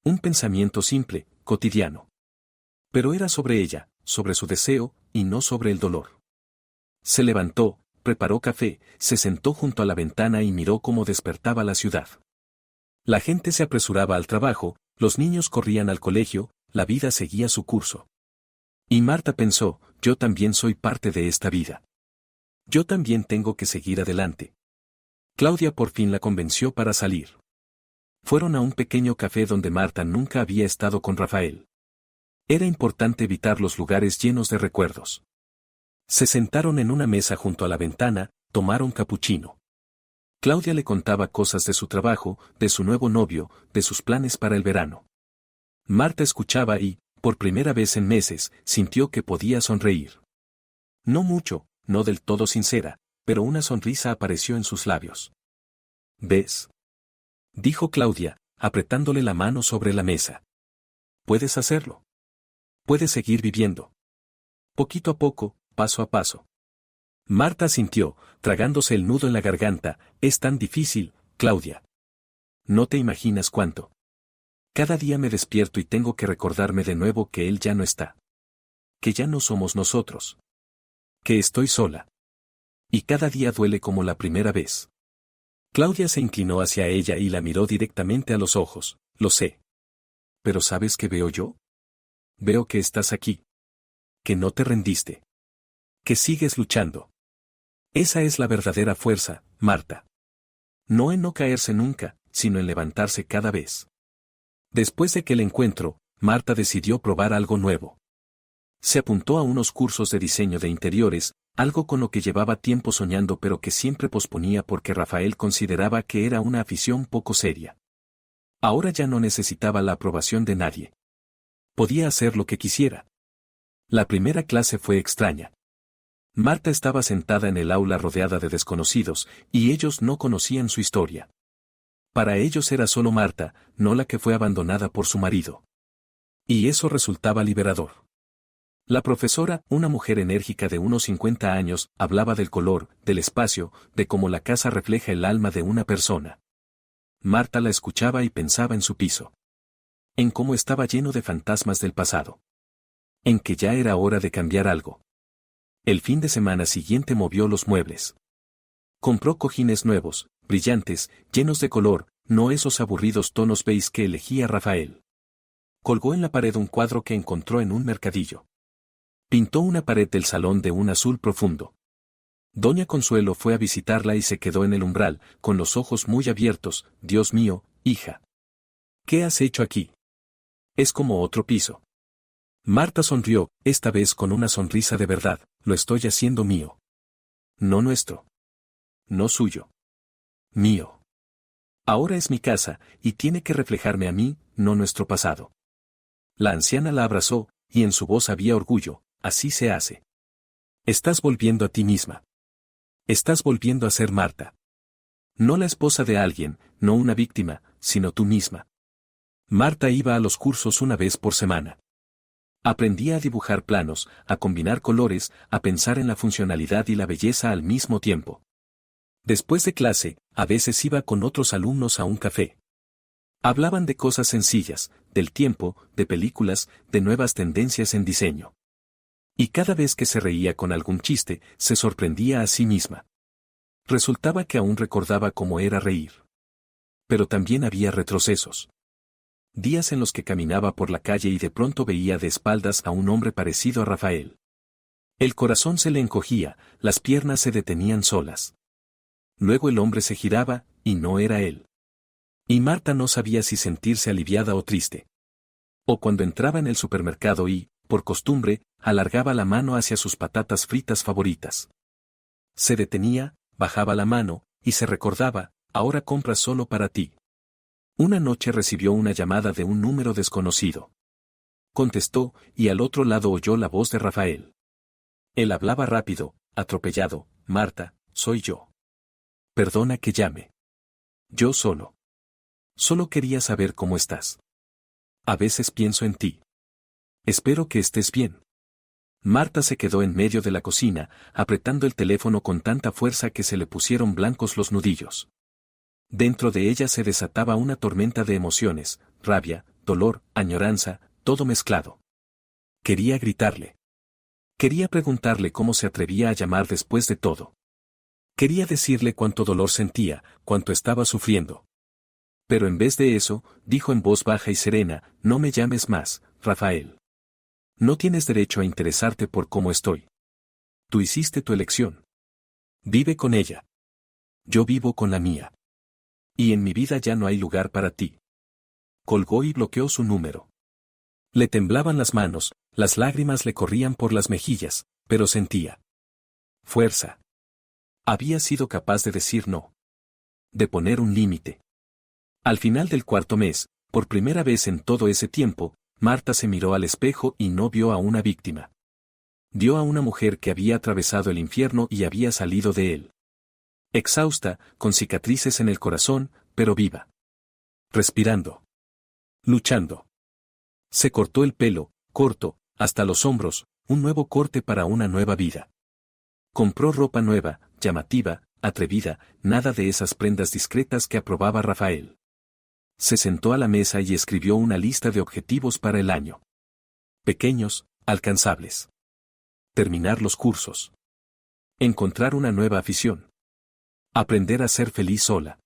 Un pensamiento simple, cotidiano. Pero era sobre ella, sobre su deseo, y no sobre el dolor. Se levantó, preparó café, se sentó junto a la ventana y miró cómo despertaba la ciudad. La gente se apresuraba al trabajo, los niños corrían al colegio, la vida seguía su curso. Y Marta pensó, yo también soy parte de esta vida. Yo también tengo que seguir adelante. Claudia por fin la convenció para salir. Fueron a un pequeño café donde Marta nunca había estado con Rafael. Era importante evitar los lugares llenos de recuerdos. Se sentaron en una mesa junto a la ventana, tomaron capuchino. Claudia le contaba cosas de su trabajo, de su nuevo novio, de sus planes para el verano. Marta escuchaba y, por primera vez en meses, sintió que podía sonreír. No mucho, no del todo sincera, pero una sonrisa apareció en sus labios. ¿Ves? Dijo Claudia, apretándole la mano sobre la mesa. Puedes hacerlo. Puedes seguir viviendo. Poquito a poco, paso a paso. Marta sintió, tragándose el nudo en la garganta, es tan difícil, Claudia. No te imaginas cuánto. Cada día me despierto y tengo que recordarme de nuevo que él ya no está. Que ya no somos nosotros. Que estoy sola. Y cada día duele como la primera vez. Claudia se inclinó hacia ella y la miró directamente a los ojos, lo sé. Pero ¿sabes qué veo yo? Veo que estás aquí. Que no te rendiste. Que sigues luchando. Esa es la verdadera fuerza, Marta. No en no caerse nunca, sino en levantarse cada vez. Después de aquel encuentro, Marta decidió probar algo nuevo. Se apuntó a unos cursos de diseño de interiores, algo con lo que llevaba tiempo soñando pero que siempre posponía porque Rafael consideraba que era una afición poco seria. Ahora ya no necesitaba la aprobación de nadie. Podía hacer lo que quisiera. La primera clase fue extraña. Marta estaba sentada en el aula rodeada de desconocidos, y ellos no conocían su historia. Para ellos era solo Marta, no la que fue abandonada por su marido. Y eso resultaba liberador. La profesora, una mujer enérgica de unos 50 años, hablaba del color, del espacio, de cómo la casa refleja el alma de una persona. Marta la escuchaba y pensaba en su piso. En cómo estaba lleno de fantasmas del pasado. En que ya era hora de cambiar algo. El fin de semana siguiente movió los muebles. Compró cojines nuevos, brillantes, llenos de color, no esos aburridos tonos beige que elegía Rafael. Colgó en la pared un cuadro que encontró en un mercadillo. Pintó una pared del salón de un azul profundo. Doña Consuelo fue a visitarla y se quedó en el umbral, con los ojos muy abiertos. Dios mío, hija. ¿Qué has hecho aquí? Es como otro piso. Marta sonrió, esta vez con una sonrisa de verdad, lo estoy haciendo mío. No nuestro. No suyo. Mío. Ahora es mi casa, y tiene que reflejarme a mí, no nuestro pasado. La anciana la abrazó, y en su voz había orgullo, así se hace. Estás volviendo a ti misma. Estás volviendo a ser Marta. No la esposa de alguien, no una víctima, sino tú misma. Marta iba a los cursos una vez por semana. Aprendía a dibujar planos, a combinar colores, a pensar en la funcionalidad y la belleza al mismo tiempo. Después de clase, a veces iba con otros alumnos a un café. Hablaban de cosas sencillas, del tiempo, de películas, de nuevas tendencias en diseño. Y cada vez que se reía con algún chiste, se sorprendía a sí misma. Resultaba que aún recordaba cómo era reír. Pero también había retrocesos. Días en los que caminaba por la calle y de pronto veía de espaldas a un hombre parecido a Rafael. El corazón se le encogía, las piernas se detenían solas. Luego el hombre se giraba, y no era él. Y Marta no sabía si sentirse aliviada o triste. O cuando entraba en el supermercado y, por costumbre, alargaba la mano hacia sus patatas fritas favoritas. Se detenía, bajaba la mano, y se recordaba, ahora compras solo para ti. Una noche recibió una llamada de un número desconocido. Contestó, y al otro lado oyó la voz de Rafael. Él hablaba rápido, atropellado. Marta, soy yo. Perdona que llame. Yo solo. Solo quería saber cómo estás. A veces pienso en ti. Espero que estés bien. Marta se quedó en medio de la cocina, apretando el teléfono con tanta fuerza que se le pusieron blancos los nudillos. Dentro de ella se desataba una tormenta de emociones, rabia, dolor, añoranza, todo mezclado. Quería gritarle. Quería preguntarle cómo se atrevía a llamar después de todo. Quería decirle cuánto dolor sentía, cuánto estaba sufriendo. Pero en vez de eso, dijo en voz baja y serena, no me llames más, Rafael. No tienes derecho a interesarte por cómo estoy. Tú hiciste tu elección. Vive con ella. Yo vivo con la mía. Y en mi vida ya no hay lugar para ti. Colgó y bloqueó su número. Le temblaban las manos, las lágrimas le corrían por las mejillas, pero sentía fuerza. Había sido capaz de decir no. De poner un límite. Al final del cuarto mes, por primera vez en todo ese tiempo, Marta se miró al espejo y no vio a una víctima. Vio a una mujer que había atravesado el infierno y había salido de él. Exhausta, con cicatrices en el corazón, pero viva. Respirando. Luchando. Se cortó el pelo, corto, hasta los hombros, un nuevo corte para una nueva vida. Compró ropa nueva, llamativa, atrevida, nada de esas prendas discretas que aprobaba Rafael. Se sentó a la mesa y escribió una lista de objetivos para el año. Pequeños, alcanzables. Terminar los cursos. Encontrar una nueva afición. Aprender a ser feliz sola.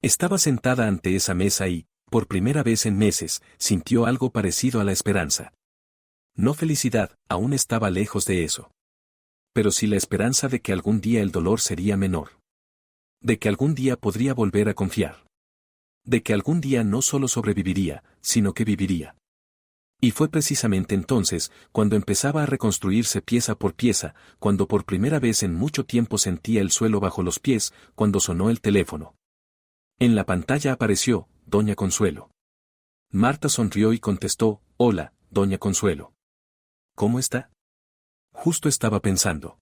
Estaba sentada ante esa mesa y, por primera vez en meses, sintió algo parecido a la esperanza. No felicidad, aún estaba lejos de eso. Pero sí la esperanza de que algún día el dolor sería menor. De que algún día podría volver a confiar. De que algún día no solo sobreviviría, sino que viviría. Y fue precisamente entonces, cuando empezaba a reconstruirse pieza por pieza, cuando por primera vez en mucho tiempo sentía el suelo bajo los pies, cuando sonó el teléfono. En la pantalla apareció, Doña Consuelo. Marta sonrió y contestó, hola, Doña Consuelo. ¿Cómo está? Justo estaba pensando.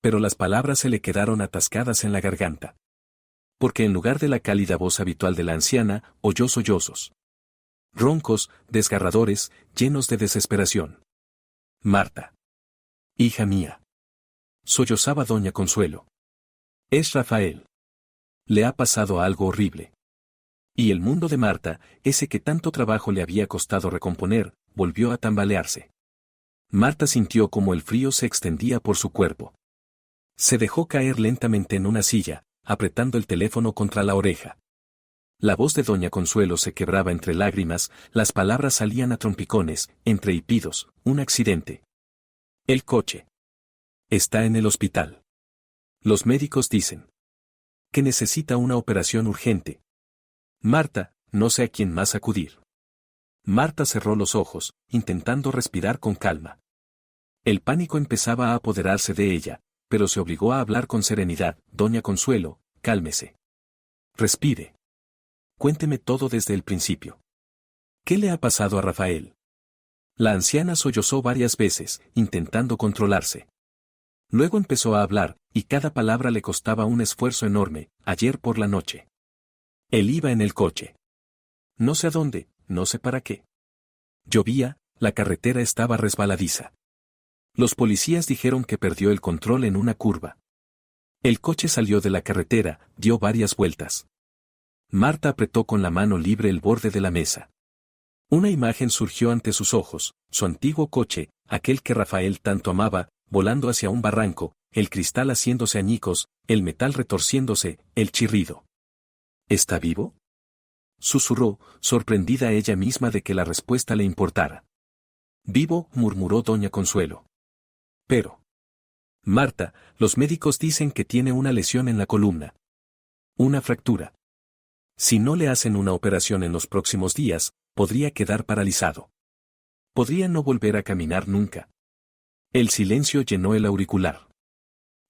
Pero las palabras se le quedaron atascadas en la garganta. Porque en lugar de la cálida voz habitual de la anciana, oyó sollozos. Roncos, desgarradores, llenos de desesperación. Marta. Hija mía. Sollozaba Doña Consuelo. Es Rafael. Le ha pasado algo horrible. Y el mundo de Marta, ese que tanto trabajo le había costado recomponer, volvió a tambalearse. Marta sintió como el frío se extendía por su cuerpo. Se dejó caer lentamente en una silla, apretando el teléfono contra la oreja. La voz de Doña Consuelo se quebraba entre lágrimas, las palabras salían a trompicones, entre hipidos, un accidente. El coche. Está en el hospital. Los médicos dicen que necesita una operación urgente. Marta, no sé a quién más acudir. Marta cerró los ojos, intentando respirar con calma. El pánico empezaba a apoderarse de ella, pero se obligó a hablar con serenidad. Doña Consuelo, cálmese. Respire. Cuénteme todo desde el principio. ¿Qué le ha pasado a Rafael? La anciana sollozó varias veces, intentando controlarse. Luego empezó a hablar, y cada palabra le costaba un esfuerzo enorme. Ayer por la noche. Él iba en el coche. No sé a dónde, no sé para qué. Llovía, la carretera estaba resbaladiza. Los policías dijeron que perdió el control en una curva. El coche salió de la carretera, dio varias vueltas. Marta apretó con la mano libre el borde de la mesa. Una imagen surgió ante sus ojos, su antiguo coche, aquel que Rafael tanto amaba, volando hacia un barranco, el cristal haciéndose añicos, el metal retorciéndose, el chirrido. ¿Está vivo?, susurró, sorprendida ella misma de que la respuesta le importara. Vivo, murmuró Doña Consuelo. Pero. Marta, los médicos dicen que tiene una lesión en la columna. Una fractura. Si no le hacen una operación en los próximos días, podría quedar paralizado. Podría no volver a caminar nunca. El silencio llenó el auricular.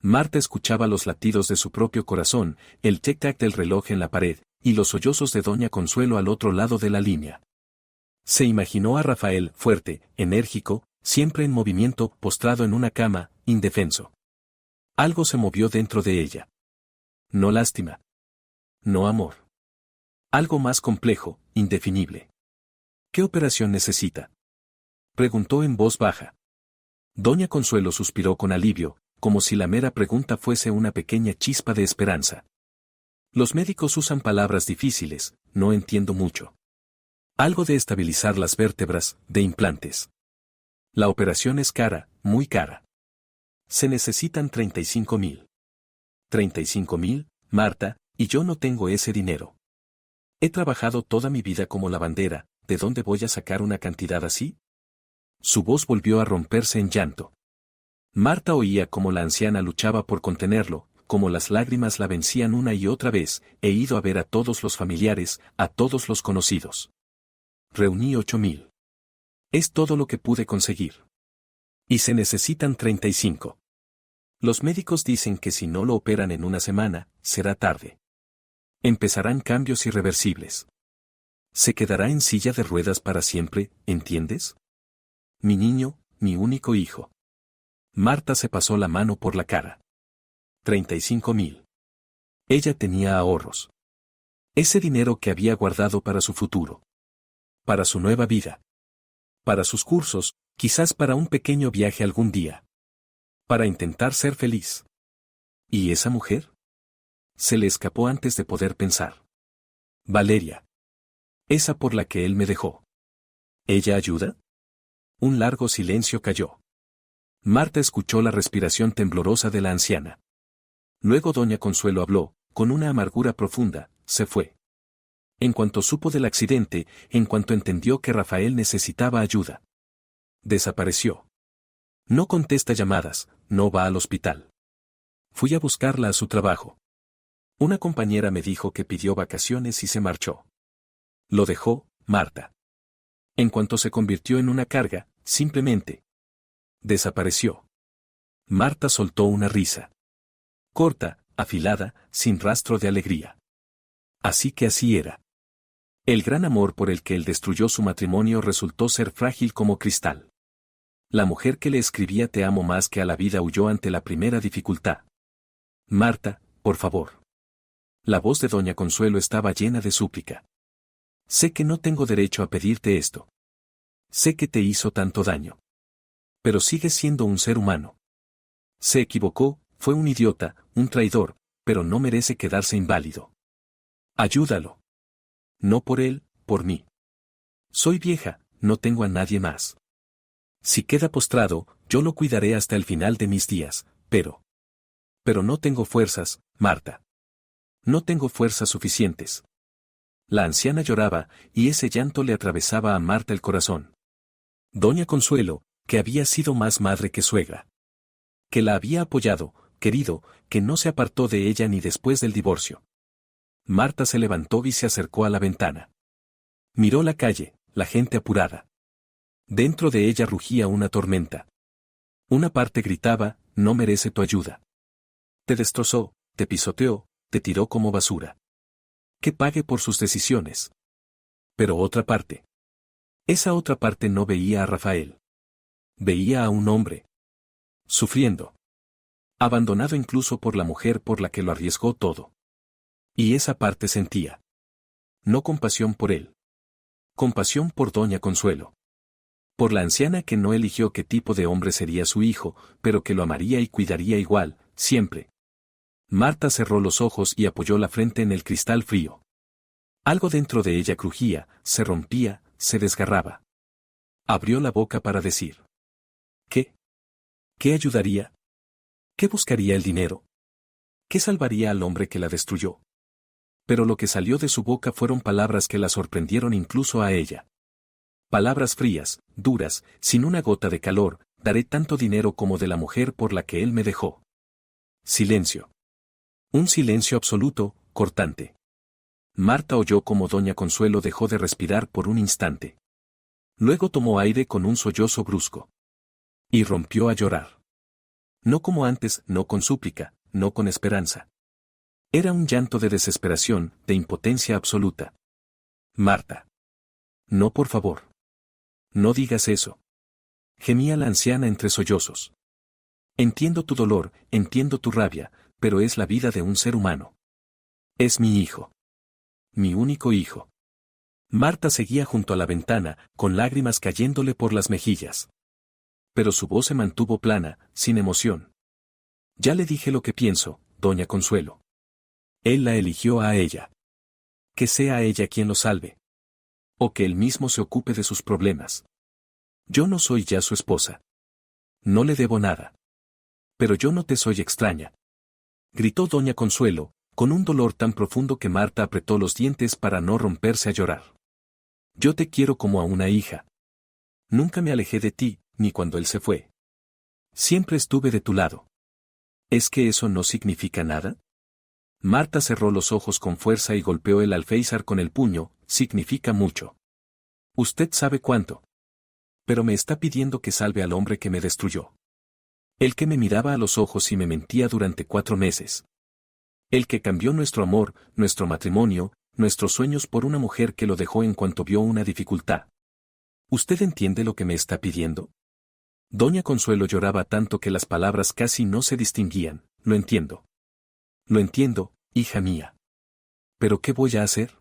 Marta escuchaba los latidos de su propio corazón, el tic-tac del reloj en la pared, y los sollozos de Doña Consuelo al otro lado de la línea. Se imaginó a Rafael, fuerte, enérgico, siempre en movimiento, postrado en una cama, indefenso. Algo se movió dentro de ella. No lástima. No amor. Algo más complejo, indefinible. ¿Qué operación necesita?, preguntó en voz baja. Doña Consuelo suspiró con alivio, como si la mera pregunta fuese una pequeña chispa de esperanza. Los médicos usan palabras difíciles, no entiendo mucho. Algo de estabilizar las vértebras, de implantes. La operación es cara, muy cara. Se necesitan 35.000. 35.000, Marta, y yo no tengo ese dinero. He trabajado toda mi vida como lavandera, ¿de dónde voy a sacar una cantidad así? Su voz volvió a romperse en llanto. Marta oía cómo la anciana luchaba por contenerlo, cómo las lágrimas la vencían una y otra vez. He ido a ver a todos los familiares, a todos los conocidos. Reuní 8.000. Es todo lo que pude conseguir. Y se necesitan 35. Los médicos dicen que si no lo operan en una semana, será tarde. Empezarán cambios irreversibles. Se quedará en silla de ruedas para siempre, ¿entiendes? Mi niño, mi único hijo. Marta se pasó la mano por la cara. 35.000. Ella tenía ahorros. Ese dinero que había guardado para su futuro. Para su nueva vida. Para sus cursos, quizás para un pequeño viaje algún día. Para intentar ser feliz. ¿Y esa mujer? Se le escapó antes de poder pensar. Valeria. Esa por la que él me dejó. ¿Ella ayuda? Un largo silencio cayó. Marta escuchó la respiración temblorosa de la anciana. Luego doña Consuelo habló, con una amargura profunda, se fue. En cuanto supo del accidente, en cuanto entendió que Rafael necesitaba ayuda. Desapareció. No contesta llamadas, no va al hospital. Fui a buscarla a su trabajo. Una compañera me dijo que pidió vacaciones y se marchó. Lo dejó, Marta. En cuanto se convirtió en una carga, simplemente desapareció. Marta soltó una risa. Corta, afilada, sin rastro de alegría. Así que así era. El gran amor por el que él destruyó su matrimonio resultó ser frágil como cristal. La mujer que le escribía te amo más que a la vida huyó ante la primera dificultad. Marta, por favor. La voz de doña Consuelo estaba llena de súplica. Sé que no tengo derecho a pedirte esto. Sé que te hizo tanto daño. Pero sigues siendo un ser humano. Se equivocó, fue un idiota, un traidor, pero no merece quedarse inválido. Ayúdalo. No por él, por mí. Soy vieja, no tengo a nadie más. Si queda postrado, yo lo cuidaré hasta el final de mis días, pero no tengo fuerzas, Marta. No tengo fuerzas suficientes. La anciana lloraba, y ese llanto le atravesaba a Marta el corazón. Doña Consuelo, que había sido más madre que suegra. Que la había apoyado, querido, que no se apartó de ella ni después del divorcio. Marta se levantó y se acercó a la ventana. Miró la calle, la gente apurada. Dentro de ella rugía una tormenta. Una parte gritaba, no merece tu ayuda. Te destrozó, te pisoteó, te tiró como basura. Que pague por sus decisiones. Pero otra parte. Esa otra parte no veía a Rafael. Veía a un hombre. Sufriendo. Abandonado incluso por la mujer por la que lo arriesgó todo. Y esa parte sentía. No compasión por él. Compasión por doña Consuelo. Por la anciana que no eligió qué tipo de hombre sería su hijo, pero que lo amaría y cuidaría igual, siempre. Marta cerró los ojos y apoyó la frente en el cristal frío. Algo dentro de ella crujía, se rompía, se desgarraba. Abrió la boca para decir. ¿Qué? ¿Qué ayudaría? ¿Qué buscaría el dinero? ¿Qué salvaría al hombre que la destruyó? Pero lo que salió de su boca fueron palabras que la sorprendieron incluso a ella. Palabras frías, duras, sin una gota de calor, daré tanto dinero como de la mujer por la que él me dejó. Silencio. Un silencio absoluto, cortante. Marta oyó como doña Consuelo dejó de respirar por un instante. Luego tomó aire con un sollozo brusco. Y rompió a llorar. No como antes, no con súplica, no con esperanza. Era un llanto de desesperación, de impotencia absoluta. Marta. No, por favor. No digas eso. Gemía la anciana entre sollozos. Entiendo tu dolor, entiendo tu rabia, pero es la vida de un ser humano. Es mi hijo. Mi único hijo. Marta seguía junto a la ventana, con lágrimas cayéndole por las mejillas. Pero su voz se mantuvo plana, sin emoción. Ya le dije lo que pienso, doña Consuelo. Él la eligió a ella. Que sea ella quien lo salve. O que él mismo se ocupe de sus problemas. Yo no soy ya su esposa. No le debo nada. Pero yo no te soy extraña. Gritó doña Consuelo, con un dolor tan profundo que Marta apretó los dientes para no romperse a llorar. Yo te quiero como a una hija. Nunca me alejé de ti, ni cuando él se fue. Siempre estuve de tu lado. ¿Es que eso no significa nada? Marta cerró los ojos con fuerza y golpeó el alféizar con el puño. Significa mucho. Usted sabe cuánto. Pero me está pidiendo que salve al hombre que me destruyó. El que me miraba a los ojos y me mentía durante 4 meses. El que cambió nuestro amor, nuestro matrimonio, nuestros sueños por una mujer que lo dejó en cuanto vio una dificultad. ¿Usted entiende lo que me está pidiendo? Doña Consuelo lloraba tanto que las palabras casi no se distinguían. Lo entiendo. Lo entiendo, hija mía. ¿Pero qué voy a hacer?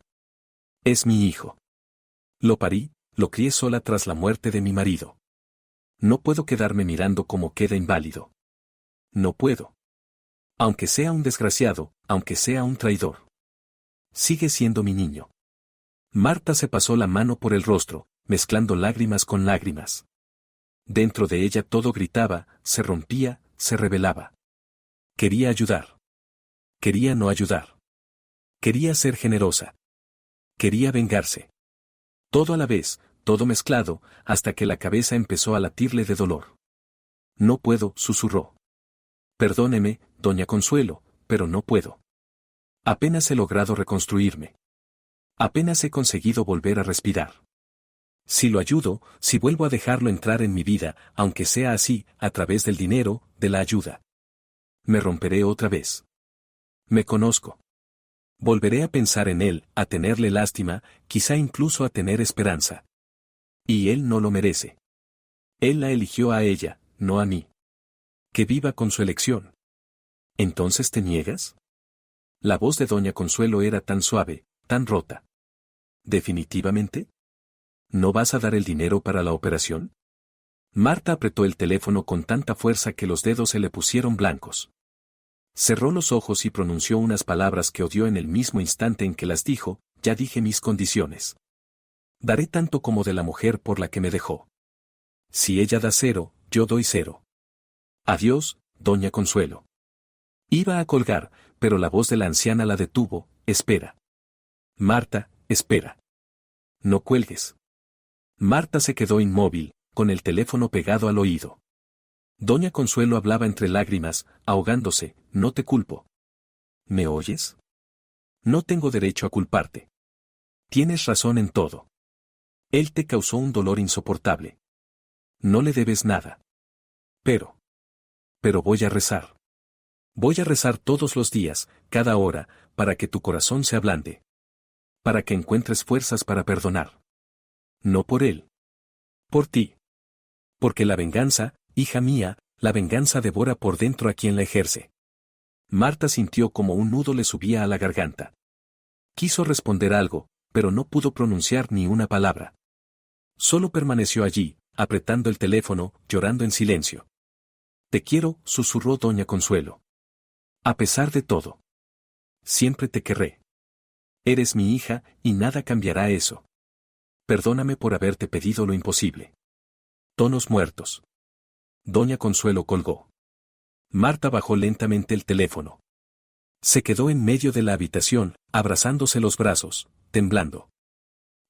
Es mi hijo. Lo parí, lo crié sola tras la muerte de mi marido. No puedo quedarme mirando cómo queda inválido. No puedo. Aunque sea un desgraciado, aunque sea un traidor. Sigue siendo mi niño. Marta se pasó la mano por el rostro, mezclando lágrimas con lágrimas. Dentro de ella todo gritaba, se rompía, se rebelaba. Quería ayudar. Quería no ayudar. Quería ser generosa. Quería vengarse. Todo a la vez, todo mezclado, hasta que la cabeza empezó a latirle de dolor. No puedo, susurró. Perdóneme, doña Consuelo, pero no puedo. Apenas he logrado reconstruirme. Apenas he conseguido volver a respirar. Si lo ayudo, si vuelvo a dejarlo entrar en mi vida, aunque sea así, a través del dinero, de la ayuda. Me romperé otra vez. Me conozco. Volveré a pensar en él, a tenerle lástima, quizá incluso a tener esperanza. Y él no lo merece. Él la eligió a ella, no a mí. Que viva con su elección. ¿Entonces te niegas? La voz de doña Consuelo era tan suave, tan rota. ¿Definitivamente? ¿No vas a dar el dinero para la operación? Marta apretó el teléfono con tanta fuerza que los dedos se le pusieron blancos. Cerró los ojos y pronunció unas palabras que odió en el mismo instante en que las dijo. Ya dije mis condiciones. Daré tanto como de la mujer por la que me dejó. Si ella da 0, yo doy 0. Adiós, doña Consuelo. Iba a colgar, pero la voz de la anciana la detuvo. Espera. Marta, espera. No cuelgues. Marta se quedó inmóvil, con el teléfono pegado al oído. Doña Consuelo hablaba entre lágrimas, ahogándose. No te culpo. ¿Me oyes? No tengo derecho a culparte. Tienes razón en todo. Él te causó un dolor insoportable. No le debes nada. Pero voy a rezar. Voy a rezar todos los días, cada hora, para que tu corazón se ablande. Para que encuentres fuerzas para perdonar. No por él. Por ti. Porque la venganza, hija mía, la venganza devora por dentro a quien la ejerce. Marta sintió como un nudo le subía a la garganta. Quiso responder algo, pero no pudo pronunciar ni una palabra. Solo permaneció allí, apretando el teléfono, llorando en silencio. Te quiero, susurró doña Consuelo. A pesar de todo. Siempre te querré. Eres mi hija, y nada cambiará eso. Perdóname por haberte pedido lo imposible. Tonos muertos. Doña Consuelo colgó. Marta bajó lentamente el teléfono. Se quedó en medio de la habitación, abrazándose los brazos, temblando.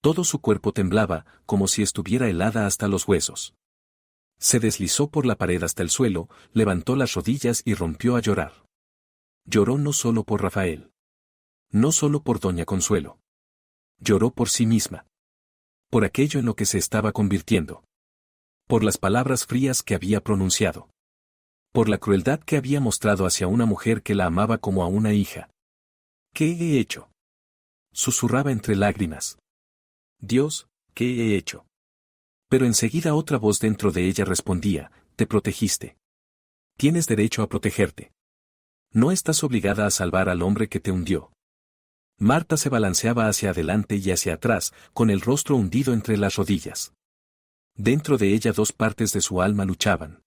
Todo su cuerpo temblaba, como si estuviera helada hasta los huesos. Se deslizó por la pared hasta el suelo, levantó las rodillas y rompió a llorar. Lloró no solo por Rafael. No solo por doña Consuelo. Lloró por sí misma. Por aquello en lo que se estaba convirtiendo. Por las palabras frías que había pronunciado. Por la crueldad que había mostrado hacia una mujer que la amaba como a una hija. ¿Qué he hecho? Susurraba entre lágrimas. Dios, ¿qué he hecho? Pero enseguida otra voz dentro de ella respondía, te protegiste. Tienes derecho a protegerte. No estás obligada a salvar al hombre que te hundió. Marta se balanceaba hacia adelante y hacia atrás, con el rostro hundido entre las rodillas. Dentro de ella dos partes de su alma luchaban.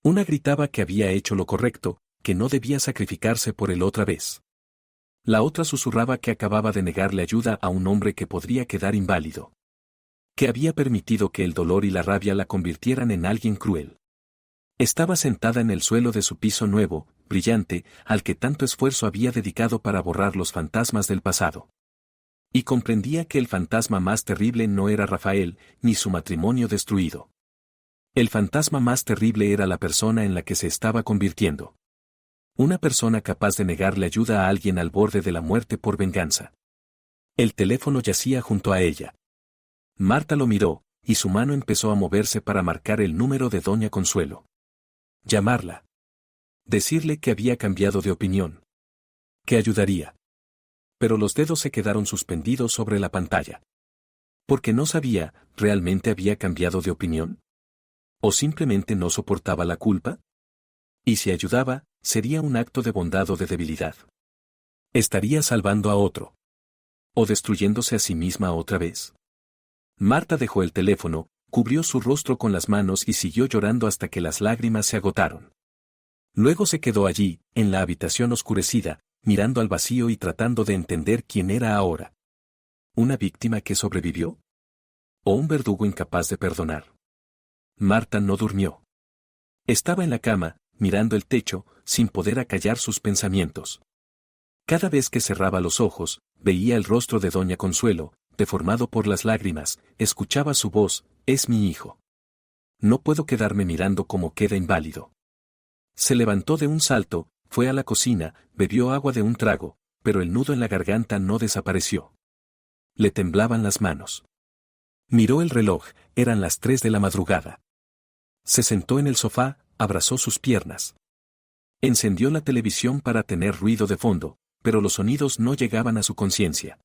Una gritaba que había hecho lo correcto, que no debía sacrificarse por él otra vez. La otra susurraba que acababa de negarle ayuda a un hombre que podría quedar inválido. Que había permitido que el dolor y la rabia la convirtieran en alguien cruel. Estaba sentada en el suelo de su piso nuevo, brillante, al que tanto esfuerzo había dedicado para borrar los fantasmas del pasado. Y comprendía que el fantasma más terrible no era Rafael, ni su matrimonio destruido. El fantasma más terrible era la persona en la que se estaba convirtiendo. Una persona capaz de negarle ayuda a alguien al borde de la muerte por venganza. El teléfono yacía junto a ella. Marta lo miró, y su mano empezó a moverse para marcar el número de Doña Consuelo. Llamarla. Decirle que había cambiado de opinión. Que ayudaría. Pero los dedos se quedaron suspendidos sobre la pantalla. Porque no sabía, ¿realmente había cambiado de opinión? ¿O simplemente no soportaba la culpa? Y si ayudaba, sería un acto de bondad o de debilidad. ¿Estaría salvando a otro? ¿O destruyéndose a sí misma otra vez? Marta dejó el teléfono, cubrió su rostro con las manos y siguió llorando hasta que las lágrimas se agotaron. Luego se quedó allí, en la habitación oscurecida, mirando al vacío y tratando de entender quién era ahora. ¿Una víctima que sobrevivió? ¿O un verdugo incapaz de perdonar? Marta no durmió. Estaba en la cama, mirando el techo, sin poder acallar sus pensamientos. Cada vez que cerraba los ojos, veía el rostro de Doña Consuelo, deformado por las lágrimas, escuchaba su voz: «Es mi hijo. No puedo quedarme mirando cómo queda inválido». Se levantó de un salto, fue a la cocina, bebió agua de un trago, pero el nudo en la garganta no desapareció. Le temblaban las manos. Miró el reloj, eran las 3 de la madrugada. Se sentó en el sofá, abrazó sus piernas. Encendió la televisión para tener ruido de fondo, pero los sonidos no llegaban a su conciencia.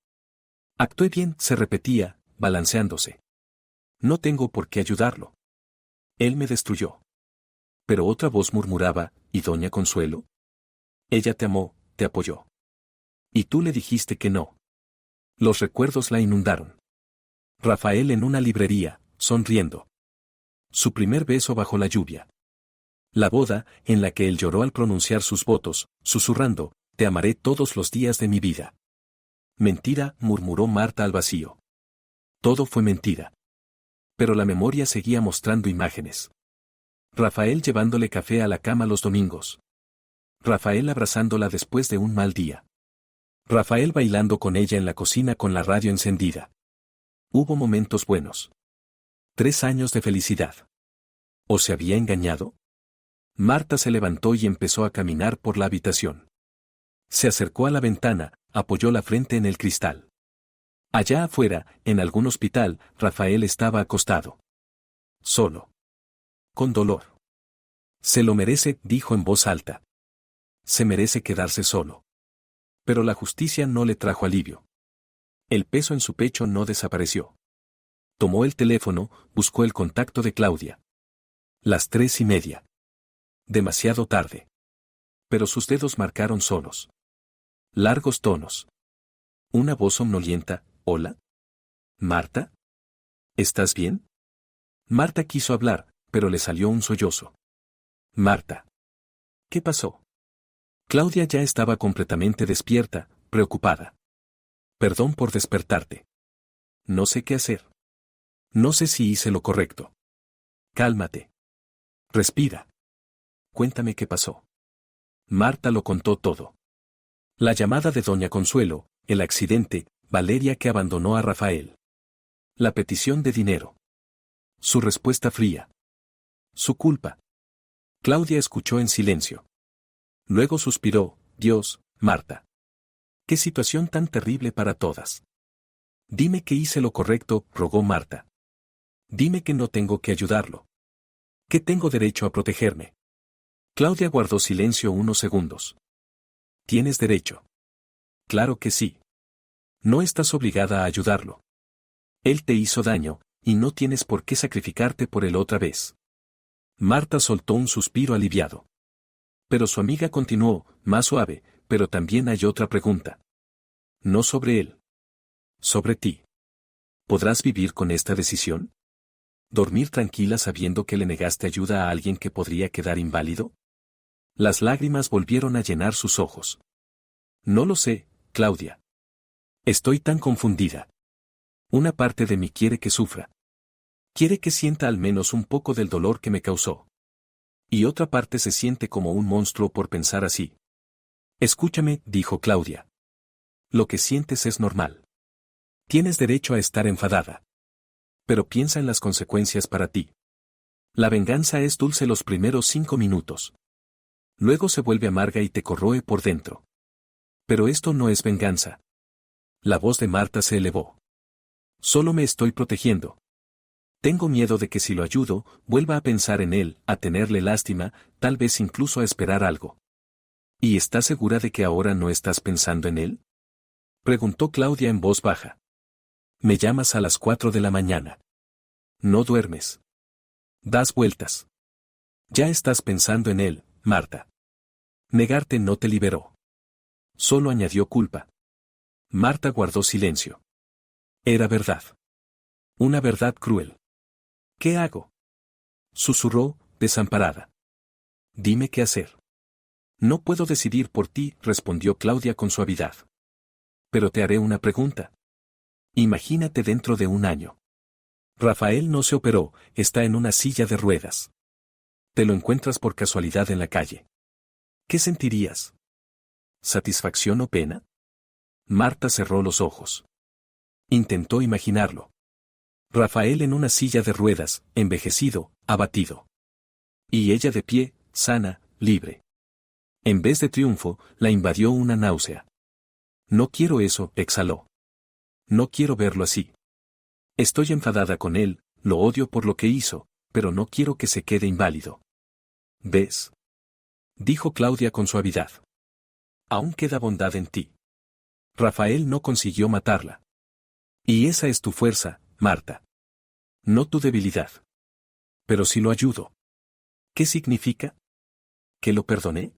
«Actué bien», se repetía, balanceándose. «No tengo por qué ayudarlo. Él me destruyó». Pero otra voz murmuraba: «¿Y Doña Consuelo? Ella te amó, te apoyó. Y tú le dijiste que no». Los recuerdos la inundaron. Rafael en una librería, sonriendo. Su primer beso bajo la lluvia. La boda, en la que él lloró al pronunciar sus votos, susurrando: «Te amaré todos los días de mi vida». «Mentira», murmuró Marta al vacío. Todo fue mentira. Pero la memoria seguía mostrando imágenes. Rafael llevándole café a la cama los domingos. Rafael abrazándola después de un mal día. Rafael bailando con ella en la cocina con la radio encendida. Hubo momentos buenos. 3 años de felicidad. ¿O se había engañado? Marta se levantó y empezó a caminar por la habitación. Se acercó a la ventana, apoyó la frente en el cristal. Allá afuera, en algún hospital, Rafael estaba acostado. Solo. Con dolor. «Se lo merece», dijo en voz alta. Se merece quedarse solo. Pero la justicia no le trajo alivio. El peso en su pecho no desapareció. Tomó el teléfono, buscó el contacto de Claudia. Las 3:30. Demasiado tarde. Pero sus dedos marcaron solos. Largos tonos. Una voz somnolienta: «¿Hola? ¿Marta? ¿Estás bien?» Marta quiso hablar, pero le salió un sollozo. «Marta. ¿Qué pasó?» Claudia ya estaba completamente despierta, preocupada. «Perdón por despertarte. No sé qué hacer. No sé si hice lo correcto». «Cálmate. Respira. Cuéntame qué pasó». Marta lo contó todo. La llamada de Doña Consuelo, el accidente, Valeria que abandonó a Rafael. La petición de dinero. Su respuesta fría. Su culpa. Claudia escuchó en silencio. Luego suspiró: «Dios, Marta. Qué situación tan terrible para todas. Dime que hice lo correcto», rogó Marta. «Dime que no tengo que ayudarlo. Que tengo derecho a protegerme». Claudia guardó silencio unos segundos. «Tienes derecho». «Claro que sí. No estás obligada a ayudarlo. Él te hizo daño, y no tienes por qué sacrificarte por él otra vez». Marta soltó un suspiro aliviado. Pero su amiga continuó, más suave: «Pero también hay otra pregunta. No sobre él. Sobre ti. ¿Podrás vivir con esta decisión? ¿Dormir tranquila sabiendo que le negaste ayuda a alguien que podría quedar inválido? Las lágrimas volvieron a llenar sus ojos. No lo sé, Claudia. Estoy tan confundida. Una parte de mí quiere que sufra. Quiere que sienta al menos un poco del dolor que me causó. Y otra parte se siente como un monstruo por pensar así. Escúchame, dijo Claudia. Lo que sientes es normal. Tienes derecho a estar enfadada. Pero piensa en las consecuencias para ti. La venganza es dulce los primeros 5 minutos. Luego se vuelve amarga y te corroe por dentro. Pero esto no es venganza. La voz de Marta se elevó. Solo me estoy protegiendo. Tengo miedo de que si lo ayudo, vuelva a pensar en él, a tenerle lástima, tal vez incluso a esperar algo. ¿Y estás segura de que ahora no estás pensando en él? Preguntó Claudia en voz baja. Me llamas a las 4 de la mañana. No duermes. Das vueltas. Ya estás pensando en él, Marta. Negarte no te liberó. Solo añadió culpa. Marta guardó silencio. Era verdad. Una verdad cruel. ¿Qué hago? Susurró, desamparada. Dime qué hacer. No puedo decidir por ti, respondió Claudia con suavidad. Pero te haré una pregunta. Imagínate dentro de 1 año. Rafael no se operó, está en una silla de ruedas. Te lo encuentras por casualidad en la calle. ¿Qué sentirías? ¿Satisfacción o pena? Marta cerró los ojos. Intentó imaginarlo. Rafael en una silla de ruedas, envejecido, abatido. Y ella de pie, sana, libre. En vez de triunfo, la invadió una náusea. No quiero eso, exhaló. No quiero verlo así. Estoy enfadada con él, lo odio por lo que hizo, pero no quiero que se quede inválido. ¿Ves? Dijo Claudia con suavidad. Aún queda bondad en ti. Rafael no consiguió matarla. Y esa es tu fuerza, Marta. No tu debilidad. Pero si lo ayudo. ¿Qué significa? ¿Que lo perdoné?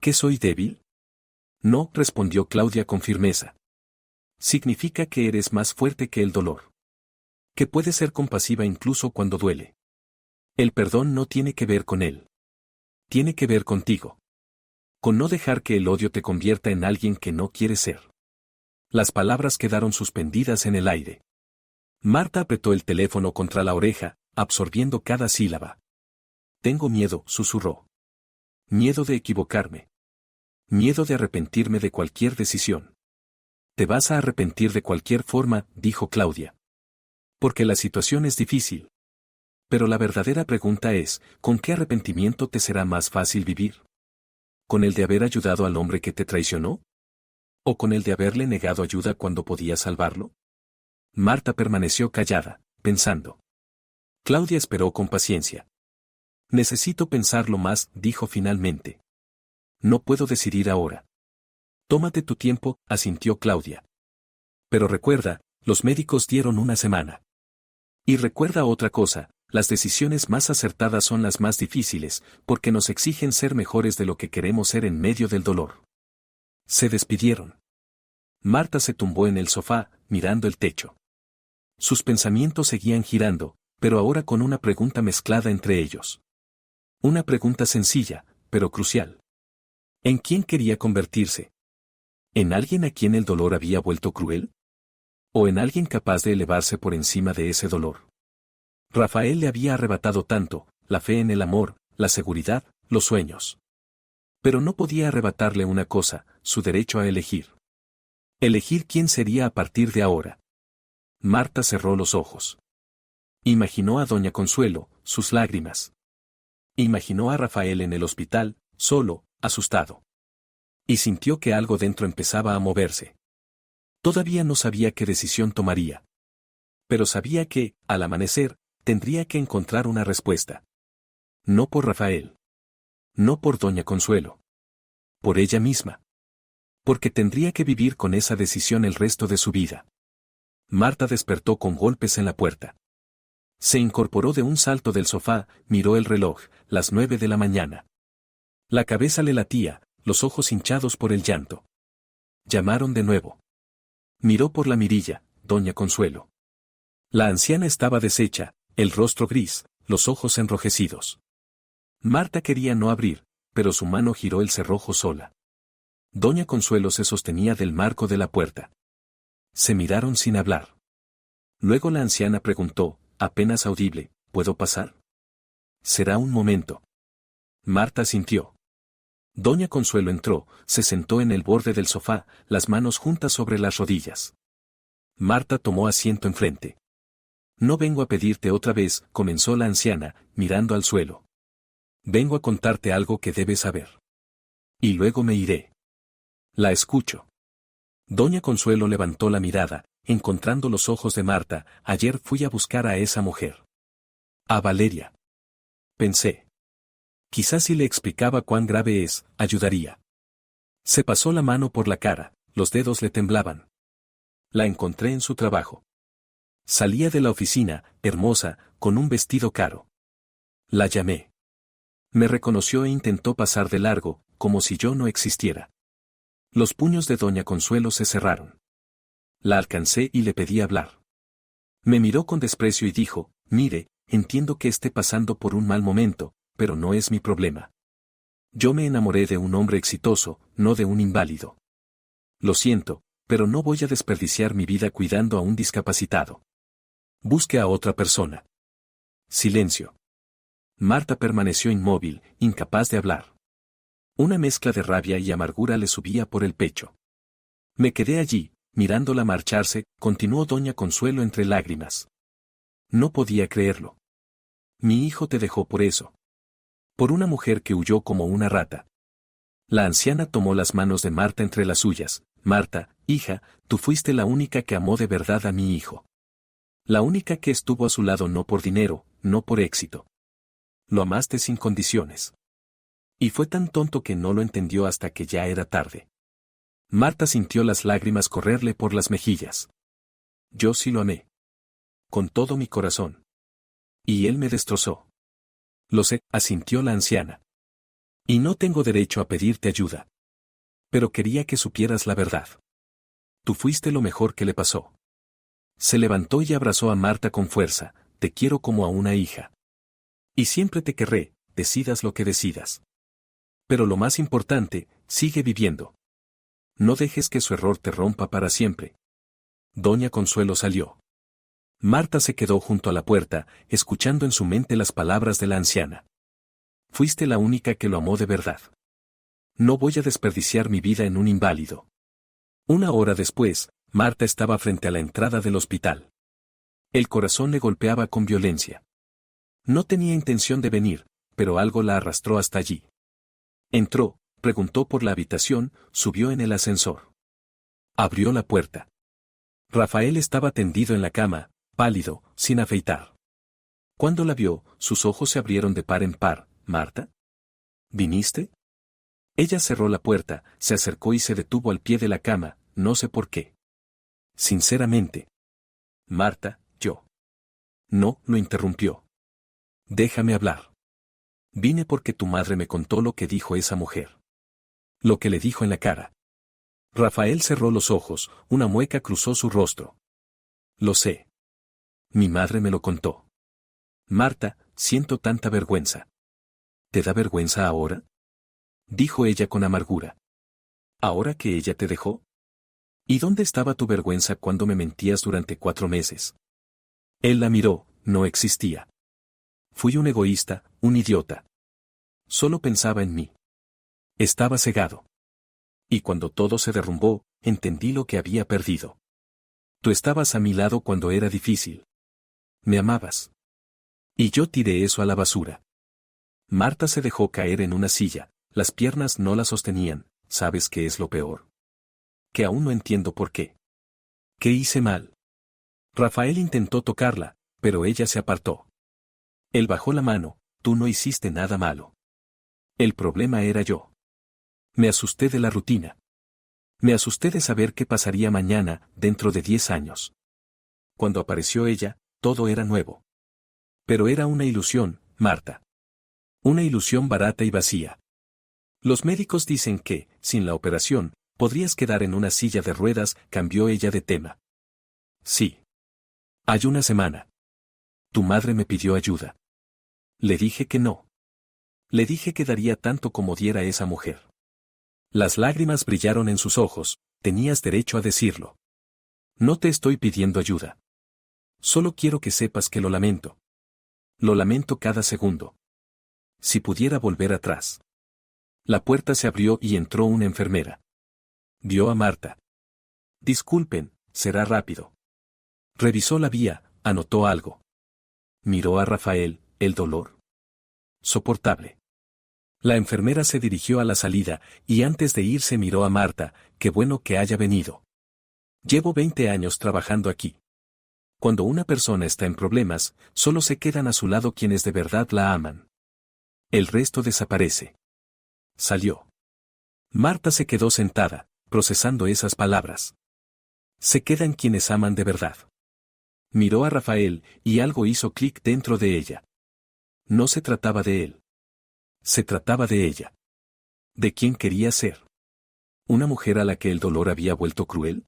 ¿Que soy débil? No, respondió Claudia con firmeza. Significa que eres más fuerte que el dolor. Que puedes ser compasiva incluso cuando duele. El perdón no tiene que ver con él. Tiene que ver contigo. Con no dejar que el odio te convierta en alguien que no quieres ser. Las palabras quedaron suspendidas en el aire. Marta apretó el teléfono contra la oreja, absorbiendo cada sílaba. Tengo miedo, susurró. Miedo de equivocarme. Miedo de arrepentirme de cualquier decisión. Te vas a arrepentir de cualquier forma, dijo Claudia. Porque la situación es difícil. Pero la verdadera pregunta es, ¿con qué arrepentimiento te será más fácil vivir? ¿Con el de haber ayudado al hombre que te traicionó? ¿O con el de haberle negado ayuda cuando podías salvarlo? Marta permaneció callada, pensando. Claudia esperó con paciencia. Necesito pensarlo más, dijo finalmente. No puedo decidir ahora. Tómate tu tiempo, asintió Claudia. Pero recuerda, los médicos dieron 1 semana. Y recuerda otra cosa, las decisiones más acertadas son las más difíciles, porque nos exigen ser mejores de lo que queremos ser en medio del dolor. Se despidieron. Marta se tumbó en el sofá, mirando el techo. Sus pensamientos seguían girando, pero ahora con una pregunta mezclada entre ellos. Una pregunta sencilla, pero crucial. ¿En quién quería convertirse? ¿En alguien a quien el dolor había vuelto cruel? ¿O en alguien capaz de elevarse por encima de ese dolor? Rafael le había arrebatado tanto, la fe en el amor, la seguridad, los sueños. Pero no podía arrebatarle una cosa, su derecho a elegir. Elegir quién sería a partir de ahora. Marta cerró los ojos. Imaginó a doña Consuelo, sus lágrimas. Imaginó a Rafael en el hospital, solo, asustado. Y sintió que algo dentro empezaba a moverse. Todavía no sabía qué decisión tomaría. Pero sabía que, al amanecer, tendría que encontrar una respuesta. No por Rafael. No por doña Consuelo. Por ella misma. Porque tendría que vivir con esa decisión el resto de su vida. Marta despertó con golpes en la puerta. Se incorporó de un salto del sofá, miró el reloj, las 9 de la mañana. La cabeza le latía, los ojos hinchados por el llanto. Llamaron de nuevo. Miró por la mirilla, doña Consuelo. La anciana estaba deshecha, El rostro gris, los ojos enrojecidos. Marta quería no abrir, pero su mano giró el cerrojo sola. Doña Consuelo se sostenía del marco de la puerta. Se miraron sin hablar. Luego la anciana preguntó, apenas audible, ¿puedo pasar? Será un momento. Marta asintió. Doña Consuelo entró, se sentó en el borde del sofá, las manos juntas sobre las rodillas. Marta tomó asiento enfrente. No vengo a pedirte otra vez, comenzó la anciana, mirando al suelo. Vengo a contarte algo que debes saber. Y luego me iré. La escucho. Doña Consuelo levantó la mirada, encontrando los ojos de Marta. Ayer fui a buscar a esa mujer. A Valeria. Pensé. Quizás si le explicaba cuán grave es, ayudaría. Se pasó la mano por la cara, los dedos le temblaban. La encontré en su trabajo. Salía de la oficina, hermosa, con un vestido caro. La llamé. Me reconoció e intentó pasar de largo, como si yo no existiera. Los puños de Doña Consuelo se cerraron. La alcancé y le pedí hablar. Me miró con desprecio y dijo, mire, entiendo que esté pasando por un mal momento, pero no es mi problema. Yo me enamoré de un hombre exitoso, no de un inválido. Lo siento, pero no voy a desperdiciar mi vida cuidando a un discapacitado. Busque a otra persona. Silencio. Marta permaneció inmóvil, incapaz de hablar. Una mezcla de rabia y amargura le subía por el pecho. Me quedé allí, mirándola marcharse, continuó Doña Consuelo entre lágrimas. No podía creerlo. Mi hijo te dejó por eso. Por una mujer que huyó como una rata. La anciana tomó las manos de Marta entre las suyas. Marta, hija, tú fuiste la única que amó de verdad a mi hijo. La única que estuvo a su lado no por dinero, no por éxito. Lo amaste sin condiciones. Y fue tan tonto que no lo entendió hasta que ya era tarde. Marta sintió las lágrimas correrle por las mejillas. Yo sí lo amé. Con todo mi corazón. Y él me destrozó. Lo sé, asintió la anciana. Y no tengo derecho a pedirte ayuda. Pero quería que supieras la verdad. Tú fuiste lo mejor que le pasó. Se levantó y abrazó a Marta con fuerza, te quiero como a una hija. Y siempre te querré, decidas lo que decidas. Pero lo más importante, sigue viviendo. No dejes que su error te rompa para siempre. Doña Consuelo salió. Marta se quedó junto a la puerta, escuchando en su mente las palabras de la anciana. Fuiste la única que lo amó de verdad. No voy a desperdiciar mi vida en un inválido. Una hora después, Marta estaba frente a la entrada del hospital. El corazón le golpeaba con violencia. No tenía intención de venir, pero algo la arrastró hasta allí. Entró, preguntó por la habitación, subió en el ascensor. Abrió la puerta. Rafael estaba tendido en la cama, pálido, sin afeitar. Cuando la vio, sus ojos se abrieron de par en par. ¿Marta? ¿Viniste? Ella cerró la puerta, se acercó y se detuvo al pie de la cama, no sé por qué. Sinceramente. Marta, yo. No, lo interrumpió. Déjame hablar. Vine porque tu madre me contó lo que dijo esa mujer. Lo que le dijo en la cara. Rafael cerró los ojos, una mueca cruzó su rostro. Lo sé. Mi madre me lo contó. Marta, siento tanta vergüenza. ¿Te da vergüenza ahora? Dijo ella con amargura. ¿Ahora que ella te dejó? ¿Y dónde estaba tu vergüenza cuando me mentías durante 4 meses? Él la miró, no existía. Fui un egoísta, un idiota. Solo pensaba en mí. Estaba cegado. Y cuando todo se derrumbó, entendí lo que había perdido. Tú estabas a mi lado cuando era difícil. Me amabas. Y yo tiré eso a la basura. Marta se dejó caer en una silla, las piernas no la sostenían. ¿Sabes qué es lo peor? Que aún no entiendo por qué. ¿Qué hice mal? Rafael intentó tocarla, pero ella se apartó. Él bajó la mano, tú no hiciste nada malo. El problema era yo. Me asusté de la rutina. Me asusté de saber qué pasaría mañana, dentro de 10 años. Cuando apareció ella, todo era nuevo. Pero era una ilusión, Marta. Una ilusión barata y vacía. Los médicos dicen que, sin la operación, podrías quedar en una silla de ruedas, cambió ella de tema. Sí. Hay una semana. Tu madre me pidió ayuda. Le dije que no. Le dije que daría tanto como diera esa mujer. Las lágrimas brillaron en sus ojos, tenías derecho a decirlo. No te estoy pidiendo ayuda. Solo quiero que sepas que lo lamento. Lo lamento cada segundo. Si pudiera volver atrás. La puerta se abrió y entró una enfermera. Vio a Marta. Disculpen, será rápido. Revisó la vía, anotó algo. Miró a Rafael, el dolor. Soportable. La enfermera se dirigió a la salida, y antes de irse miró a Marta, qué bueno que haya venido. Llevo 20 años trabajando aquí. Cuando una persona está en problemas, solo se quedan a su lado quienes de verdad la aman. El resto desaparece. Salió. Marta se quedó sentada, procesando esas palabras. Se quedan quienes aman de verdad. Miró a Rafael, y algo hizo clic dentro de ella. No se trataba de él. Se trataba de ella. ¿De quién quería ser? ¿Una mujer a la que el dolor había vuelto cruel?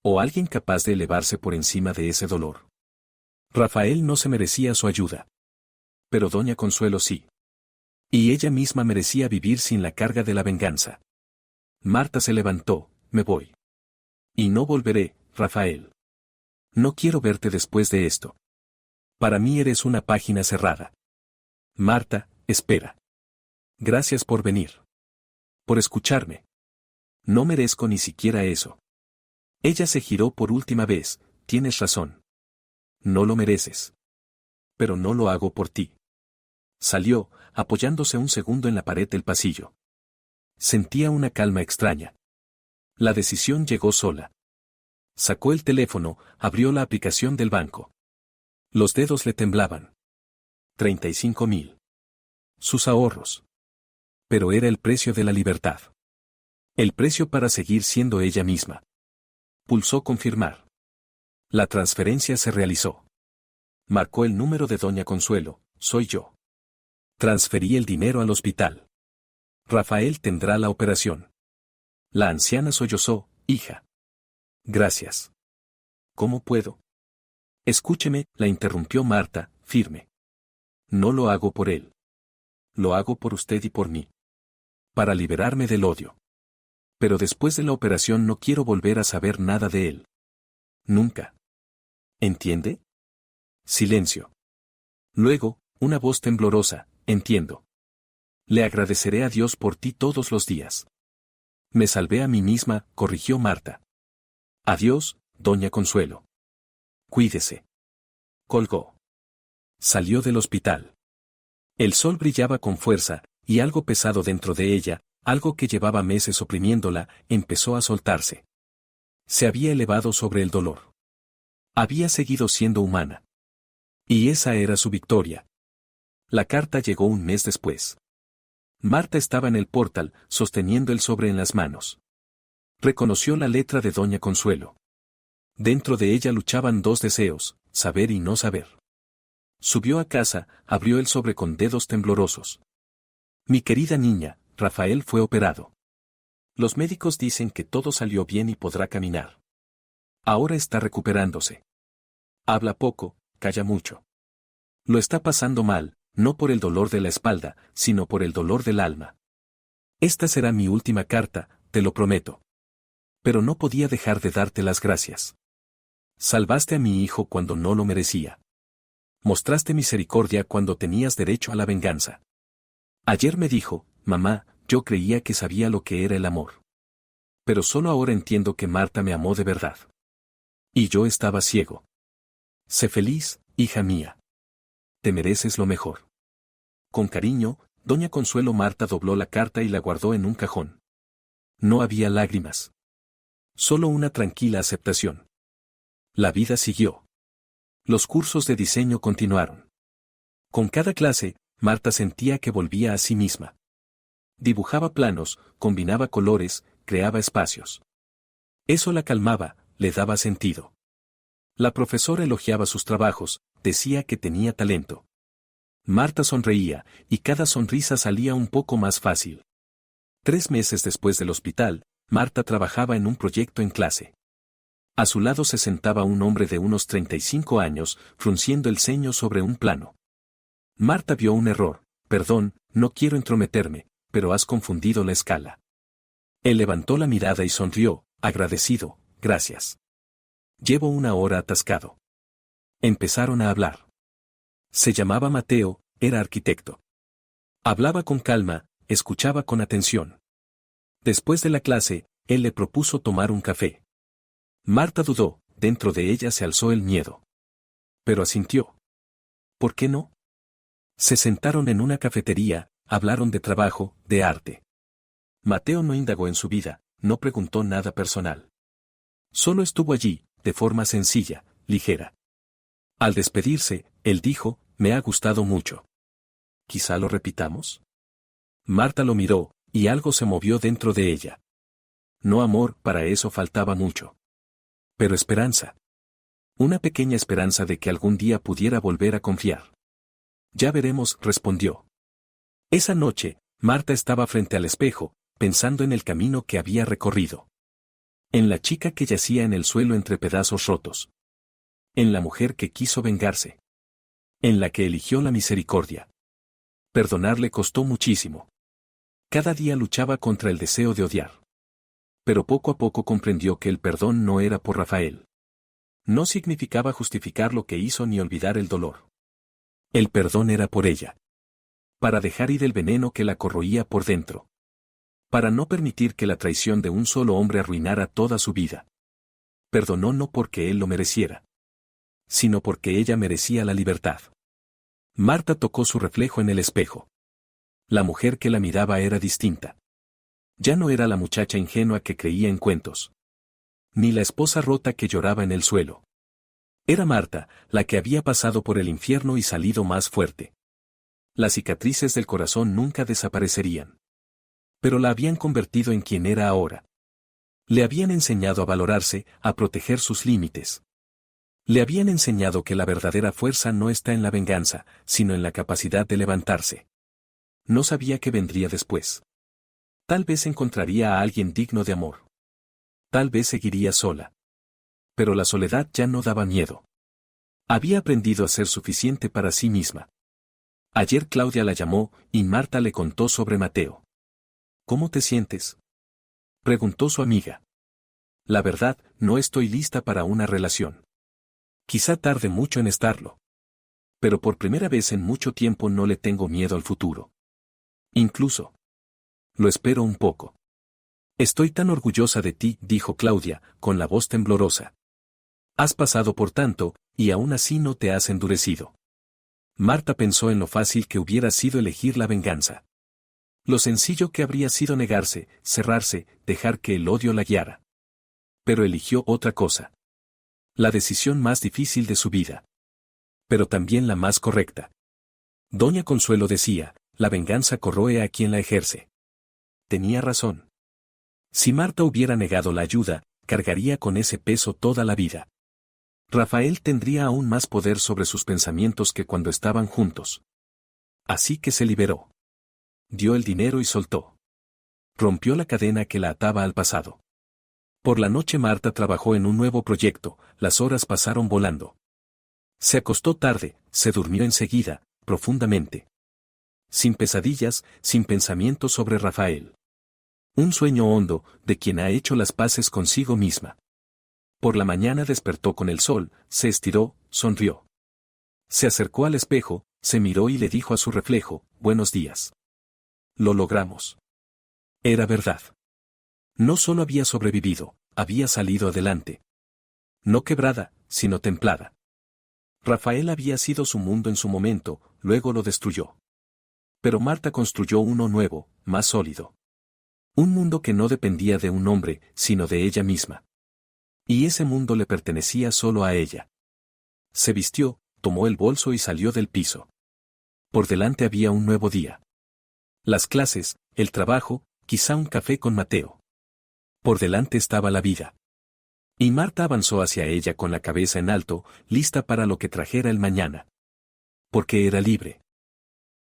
¿O alguien capaz de elevarse por encima de ese dolor? Rafael no se merecía su ayuda. Pero doña Consuelo sí. Y ella misma merecía vivir sin la carga de la venganza. Marta se levantó, me voy. Y no volveré, Rafael. No quiero verte después de esto. Para mí eres una página cerrada. Marta, espera. Gracias por venir. Por escucharme. No merezco ni siquiera eso. Ella se giró por última vez, tienes razón. No lo mereces. Pero no lo hago por ti. Salió, apoyándose un segundo en la pared del pasillo. Sentía una calma extraña. La decisión llegó sola. Sacó el teléfono, abrió la aplicación del banco. Los dedos le temblaban. 35.000. Sus ahorros. Pero era el precio de la libertad. El precio para seguir siendo ella misma. Pulsó confirmar. La transferencia se realizó. Marcó el número de doña Consuelo, soy yo. Transferí el dinero al hospital. Rafael tendrá la operación. La anciana sollozó, hija. Gracias. ¿Cómo puedo? Escúcheme, la interrumpió Marta, firme. No lo hago por él. Lo hago por usted y por mí. Para liberarme del odio. Pero después de la operación no quiero volver a saber nada de él. Nunca. ¿Entiende? Silencio. Luego, una voz temblorosa, entiendo. Le agradeceré a Dios por ti todos los días. Me salvé a mí misma, corrigió Marta. Adiós, doña Consuelo. Cuídese. Colgó. Salió del hospital. El sol brillaba con fuerza, y algo pesado dentro de ella, algo que llevaba meses oprimiéndola, empezó a soltarse. Se había elevado sobre el dolor. Había seguido siendo humana. Y esa era su victoria. La carta llegó un mes después. Marta estaba en el portal, sosteniendo el sobre en las manos. Reconoció la letra de doña Consuelo. Dentro de ella luchaban dos deseos, saber y no saber. Subió a casa, abrió el sobre con dedos temblorosos. Mi querida niña, Rafael fue operado. Los médicos dicen que todo salió bien y podrá caminar. Ahora está recuperándose. Habla poco, calla mucho. Lo está pasando mal, no por el dolor de la espalda, sino por el dolor del alma. Esta será mi última carta, te lo prometo. Pero no podía dejar de darte las gracias. Salvaste a mi hijo cuando no lo merecía. Mostraste misericordia cuando tenías derecho a la venganza. Ayer me dijo, mamá, yo creía que sabía lo que era el amor. Pero solo ahora entiendo que Marta me amó de verdad. Y yo estaba ciego. Sé feliz, hija mía. Te mereces lo mejor. Con cariño, doña Consuelo. Marta dobló la carta y la guardó en un cajón. No había lágrimas. Solo una tranquila aceptación. La vida siguió. Los cursos de diseño continuaron. Con cada clase, Marta sentía que volvía a sí misma. Dibujaba planos, combinaba colores, creaba espacios. Eso la calmaba, le daba sentido. La profesora elogiaba sus trabajos, decía que tenía talento. Marta sonreía, y cada sonrisa salía un poco más fácil. 3 meses después del hospital, Marta trabajaba en un proyecto en clase. A su lado se sentaba un hombre de unos 35 años, frunciendo el ceño sobre un plano. Marta vio un error. Perdón, no quiero entrometerme, pero has confundido la escala. Él levantó la mirada y sonrió, agradecido, gracias. Llevo una hora atascado. Empezaron a hablar. Se llamaba Mateo, era arquitecto. Hablaba con calma, escuchaba con atención. Después de la clase, él le propuso tomar un café. Marta dudó, dentro de ella se alzó el miedo. Pero asintió. ¿Por qué no? Se sentaron en una cafetería, hablaron de trabajo, de arte. Mateo no indagó en su vida, no preguntó nada personal. Solo estuvo allí, de forma sencilla, ligera. Al despedirse, él dijo, me ha gustado mucho. ¿Quizá lo repitamos? Marta lo miró, y algo se movió dentro de ella. No amor, para eso faltaba mucho. Pero esperanza. Una pequeña esperanza de que algún día pudiera volver a confiar. Ya veremos, respondió. Esa noche, Marta estaba frente al espejo, pensando en el camino que había recorrido. En la chica que yacía en el suelo entre pedazos rotos. En la mujer que quiso vengarse. En la que eligió la misericordia. Perdonar le costó muchísimo. Cada día luchaba contra el deseo de odiar. Pero poco a poco comprendió que el perdón no era por Rafael. No significaba justificar lo que hizo ni olvidar el dolor. El perdón era por ella. Para dejar ir el veneno que la corroía por dentro. Para no permitir que la traición de un solo hombre arruinara toda su vida. Perdonó no porque él lo mereciera, sino porque ella merecía la libertad. Marta tocó su reflejo en el espejo. La mujer que la miraba era distinta. Ya no era la muchacha ingenua que creía en cuentos. Ni la esposa rota que lloraba en el suelo. Era Marta, la que había pasado por el infierno y salido más fuerte. Las cicatrices del corazón nunca desaparecerían. Pero la habían convertido en quien era ahora. Le habían enseñado a valorarse, a proteger sus límites. Le habían enseñado que la verdadera fuerza no está en la venganza, sino en la capacidad de levantarse. No sabía qué vendría después. Tal vez encontraría a alguien digno de amor. Tal vez seguiría sola. Pero la soledad ya no daba miedo. Había aprendido a ser suficiente para sí misma. Ayer Claudia la llamó, y Marta le contó sobre Mateo. ¿Cómo te sientes?, preguntó su amiga. La verdad, no estoy lista para una relación. Quizá tarde mucho en estarlo. Pero por primera vez en mucho tiempo no le tengo miedo al futuro. Incluso. Lo espero un poco. Estoy tan orgullosa de ti, dijo Claudia, con la voz temblorosa. Has pasado por tanto, y aún así no te has endurecido. Marta pensó en lo fácil que hubiera sido elegir la venganza. Lo sencillo que habría sido negarse, cerrarse, dejar que el odio la guiara. Pero eligió otra cosa. La decisión más difícil de su vida. Pero también la más correcta. Doña Consuelo decía, la venganza corroe a quien la ejerce. Tenía razón. Si Marta hubiera negado la ayuda, cargaría con ese peso toda la vida. Rafael tendría aún más poder sobre sus pensamientos que cuando estaban juntos. Así que se liberó. Dio el dinero y soltó. Rompió la cadena que la ataba al pasado. Por la noche Marta trabajó en un nuevo proyecto, las horas pasaron volando. Se acostó tarde, se durmió enseguida, profundamente. Sin pesadillas, sin pensamientos sobre Rafael. Un sueño hondo, de quien ha hecho las paces consigo misma. Por la mañana despertó con el sol, se estiró, sonrió. Se acercó al espejo, se miró y le dijo a su reflejo, buenos días. Lo logramos. Era verdad. No solo había sobrevivido, había salido adelante. No quebrada, sino templada. Rafael había sido su mundo en su momento, luego lo destruyó. Pero Marta construyó uno nuevo, más sólido. Un mundo que no dependía de un hombre, sino de ella misma. Y ese mundo le pertenecía solo a ella. Se vistió, tomó el bolso y salió del piso. Por delante había un nuevo día. Las clases, el trabajo, quizá un café con Mateo. Por delante estaba la vida. Y Marta avanzó hacia ella con la cabeza en alto, lista para lo que trajera el mañana. Porque era libre.